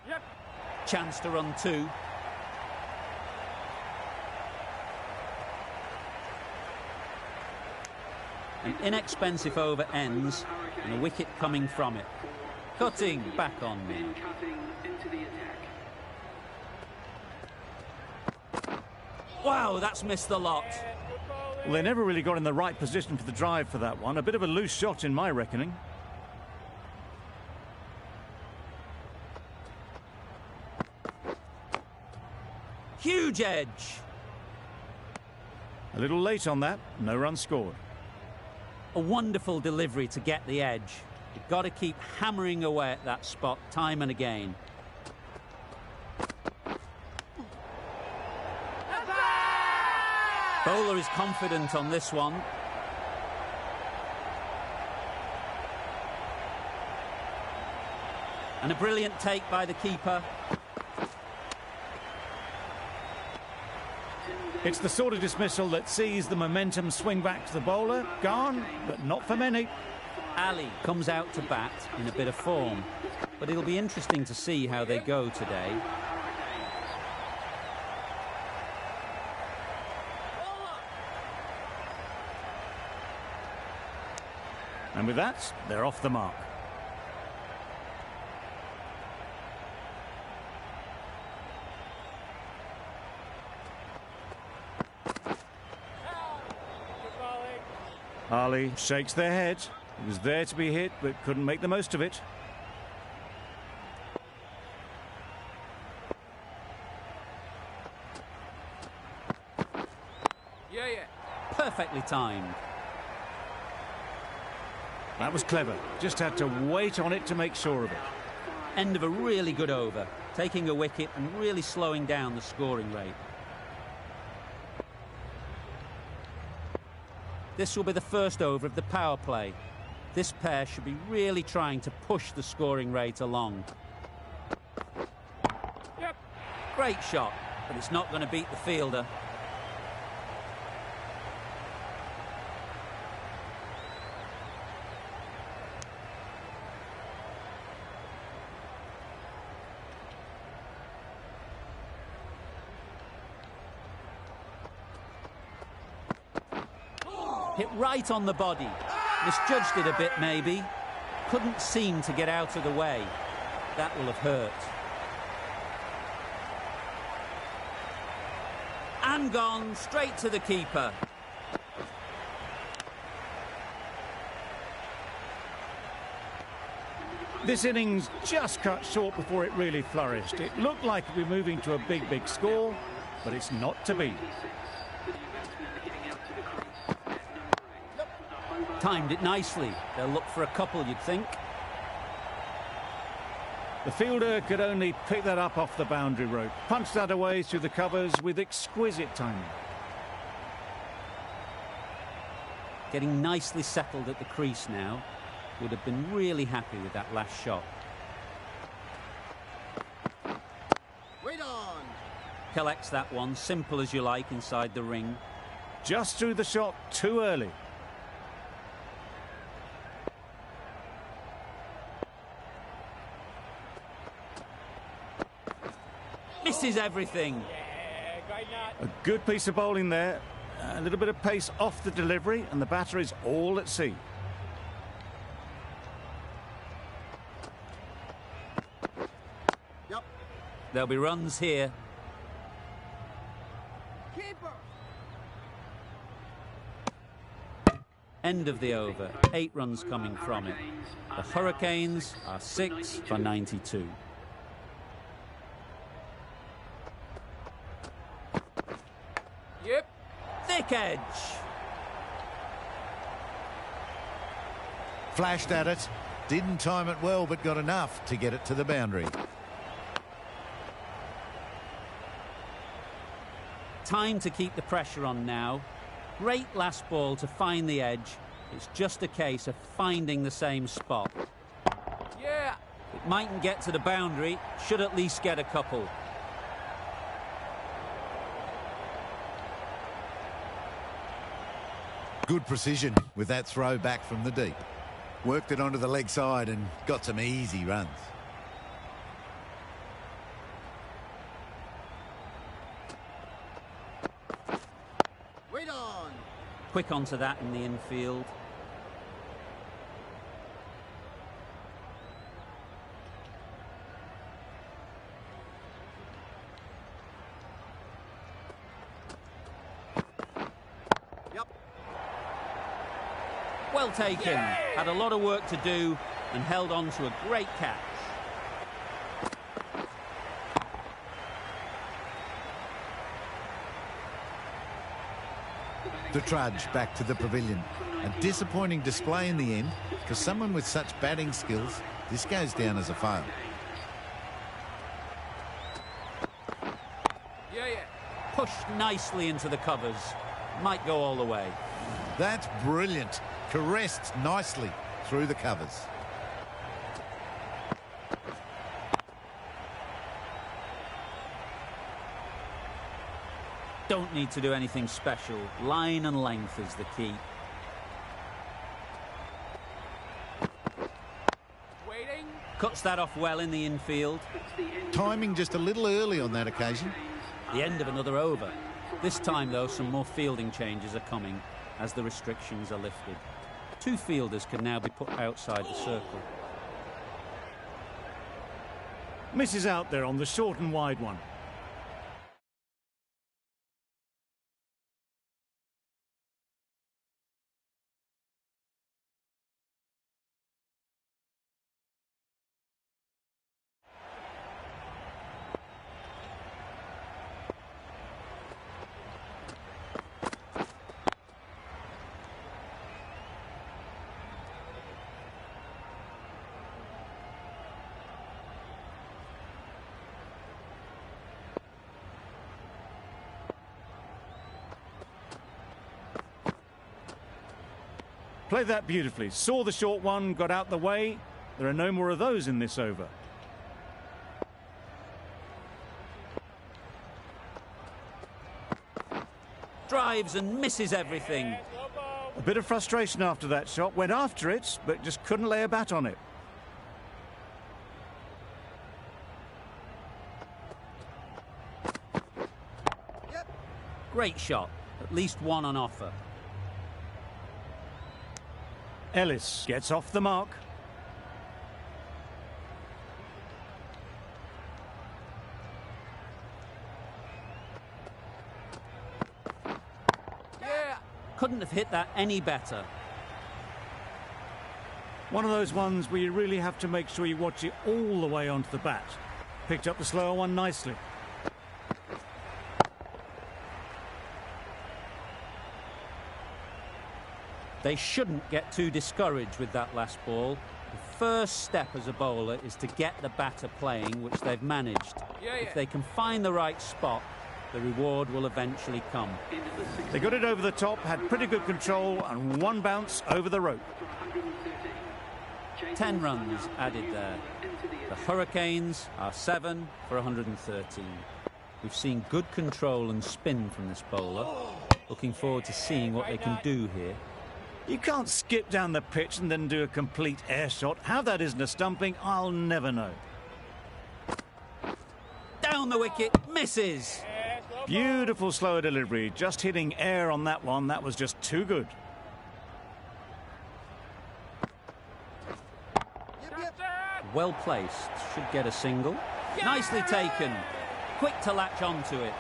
Yep. Chance to run 2. An inexpensive over ends and a wicket coming from it. Cutting back on me. Wow, that's missed the lot. Well, they never really got in the right position for the drive for that one. A bit of a loose shot in my reckoning. Huge edge. A little late on that. No run scored. A wonderful delivery to get the edge. You've got to keep hammering away at that spot time and again. Bowler is confident on this one. And a brilliant take by the keeper. It's the sort of dismissal that sees the momentum swing back to the bowler. Gone, but not for many. Ali comes out to bat in a bit of form, but it'll be interesting to see how they go today. And with that, they're off the mark. Ali shakes their head. It was there to be hit, but couldn't make the most of it. Yeah. Perfectly timed. That was clever. Just had to wait on it to make sure of it. End of a really good over, taking a wicket and really slowing down the scoring rate. This will be the first over of the power play. This pair should be really trying to push the scoring rate along. Yep. Great shot, but it's not going to beat the fielder. Hit right on the body. Misjudged it a bit, maybe. Couldn't seem to get out of the way. That will have hurt. And gone straight to the keeper. This innings just cut short before it really flourished. It looked like it would be moving to a big, big score, but it's not to be. Timed it nicely. They'll look for a couple, you'd think. The fielder could only pick that up off the boundary rope. Punched that away through the covers with exquisite timing. Getting nicely settled at the crease now. Would have been really happy with that last shot. Wait on. Collects that one, simple as you like, inside the ring. Just threw the shot too early. Misses everything. Yeah, great nut. A good piece of bowling there. A little bit of pace off the delivery, and the batter is all at sea. Yep. There'll be runs here. Keeper. End of the over. 8 runs coming from it. The Hurricanes are 6 for 92. Yep. Thick edge. Flashed at it. Didn't time it well, but got enough to get it to the boundary. Time to keep the pressure on now. Great last ball to find the edge. It's just a case of finding the same spot. Yeah. It mightn't get to the boundary. Should at least get a couple. Good precision with that throw back from the deep. Worked it onto the leg side and got some easy runs. Wait on. Quick onto that in the infield. Yep. Well taken. Had a lot of work to do and held on to a great catch. The trudge back to the pavilion. A disappointing display in the end. For someone with such batting skills, this goes down as a fail. Yeah, yeah. Pushed nicely into the covers. Might go all the way. That's brilliant. Caressed nicely through the covers. Don't need to do anything special. Line and length is the key. Waiting. Cuts that off well in the infield. Timing just a little early on that occasion. The end of another over. This time, though, some more fielding changes are coming as the restrictions are lifted. 2 fielders can now be put outside the circle. Misses out there on the short and wide one. Played that beautifully. Saw the short one, got out the way. There are no more of those in this over. Drives and misses everything. Slow ball. A bit of frustration after that shot. Went after it, but just couldn't lay a bat on it. Great shot. At least one on offer. Ellis gets off the mark. Yeah. Couldn't have hit that any better. One of those ones where you really have to make sure you watch it all the way onto the bat. Picked up the slower one nicely. They shouldn't get too discouraged with that last ball. The first step as a bowler is to get the batter playing, which they've managed. If they can find the right spot, the reward will eventually come. They got it over the top, had pretty good control, and one bounce over the rope. 10 runs added there. The Hurricanes are 7 for 113. We've seen good control and spin from this bowler. Looking forward to seeing what they can do here. You can't skip down the pitch and then do a complete air shot. How that isn't a stumping, I'll never know. Down the wicket, misses. Beautiful slower delivery, just hitting air on that one. That was just too good. Well placed, should get a single. Nicely taken, quick to latch onto it.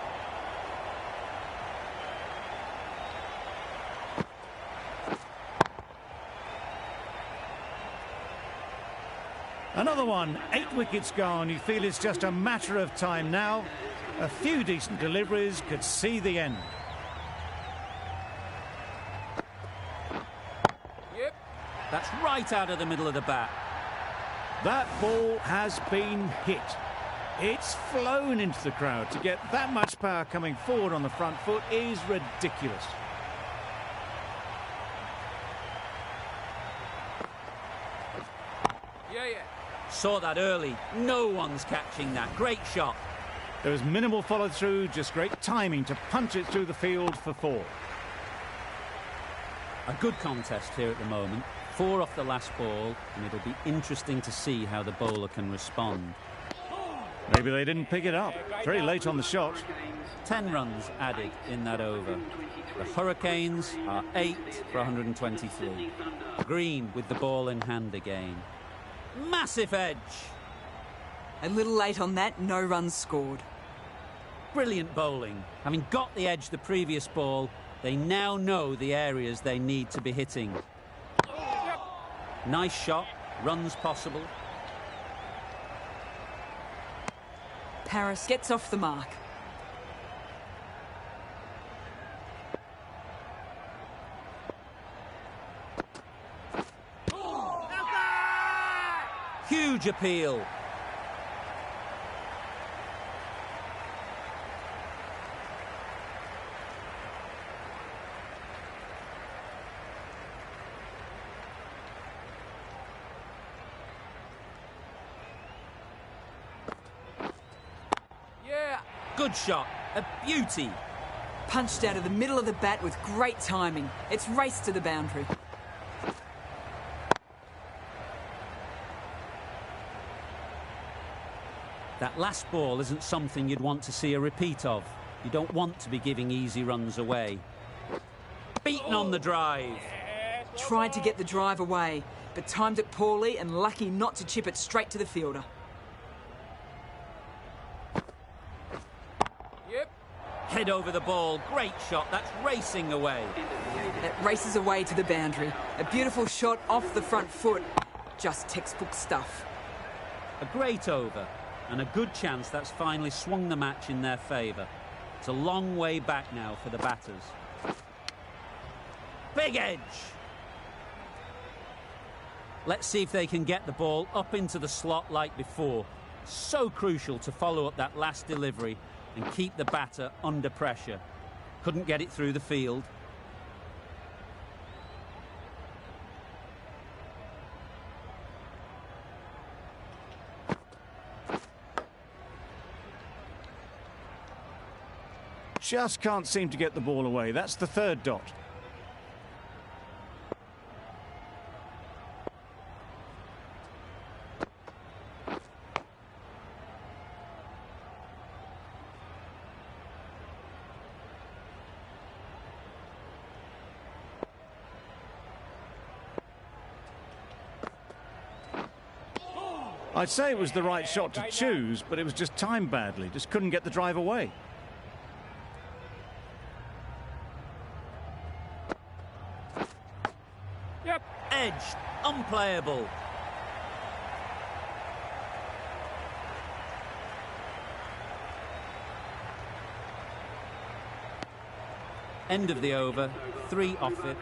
Another one, 8 wickets gone. You feel it's just a matter of time now. A few decent deliveries could see the end. Yep. That's right out of the middle of the bat. That ball has been hit. It's flown into the crowd. To get that much power coming forward on the front foot is ridiculous. Yeah. Saw that early. No one's catching that. Great shot. There was minimal follow-through, just great timing to punch it through the field for 4. A good contest here at the moment. 4 off the last ball, and it'll be interesting to see how the bowler can respond. Maybe they didn't pick it up. Very late on the shot. 10 runs added in that over. The Hurricanes are 8 for 123. Green with the ball in hand again. Massive edge. A little late on that, no runs scored. Brilliant bowling. Having got the edge the previous ball, they now know the areas they need to be hitting. Nice shot, runs possible. Paris gets off the mark. Huge appeal. Yeah. Good shot, a beauty. Punched out of the middle of the bat with great timing. It's raced to the boundary. That last ball isn't something you'd want to see a repeat of. You don't want to be giving easy runs away. Beaten on the drive. Tried to get the drive away, but timed it poorly and lucky not to chip it straight to the fielder. Yep. Head over the ball, great shot, that's racing away. That races away to the boundary. A beautiful shot off the front foot. Just textbook stuff. A great over, and a good chance that's finally swung the match in their favour. It's a long way back now for the batters. Big edge! Let's see if they can get the ball up into the slot like before. So crucial to follow up that last delivery and keep the batter under pressure. Couldn't get it through the field. Just can't seem to get the ball away. That's the 3rd dot. I'd say it was the right shot to choose, but it was just timed badly. Just couldn't get the drive away. Yep. Edged. Unplayable. End of the over. 3 off it.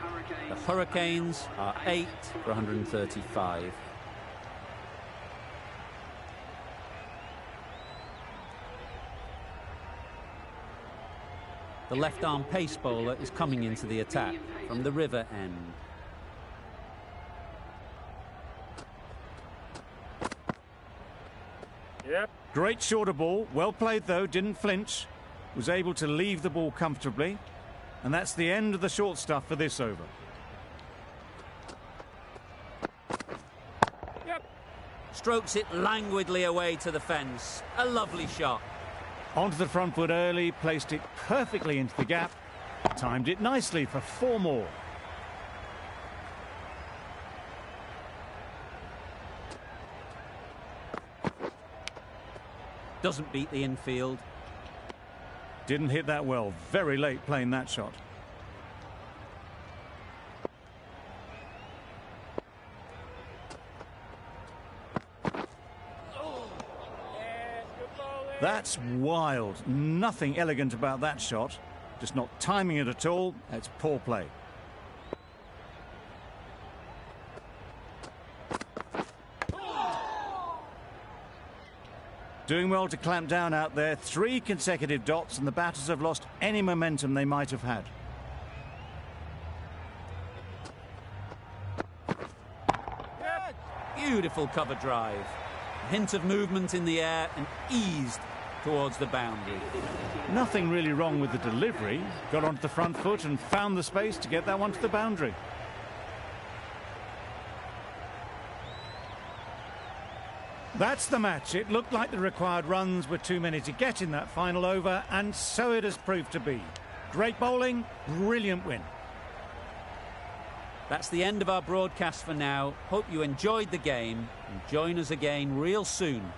The Hurricanes are 8 for 135. The left-arm pace bowler is coming into the attack from the river end. Yep. Great shorter ball. Well played, though. Didn't flinch. Was able to leave the ball comfortably. And that's the end of the short stuff for this over. Yep. Strokes it languidly away to the fence. A lovely shot. Onto the front foot early, placed it perfectly into the gap, timed it nicely for 4 more. Doesn't beat the infield. Didn't hit that well, very late playing that shot. That's wild. Nothing elegant about that shot. Just not timing it at all. It's poor play. Doing well to clamp down out there. 3 consecutive dots, and the batters have lost any momentum they might have had. Beautiful cover drive. A hint of movement in the air and eased towards the boundary. Nothing really wrong with the delivery. Got onto the front foot and found the space to get that one to the boundary. That's the match. It looked like the required runs were too many to get in that final over, and so it has proved to be. Great bowling, brilliant win. That's the end of our broadcast for now. Hope you enjoyed the game and join us again real soon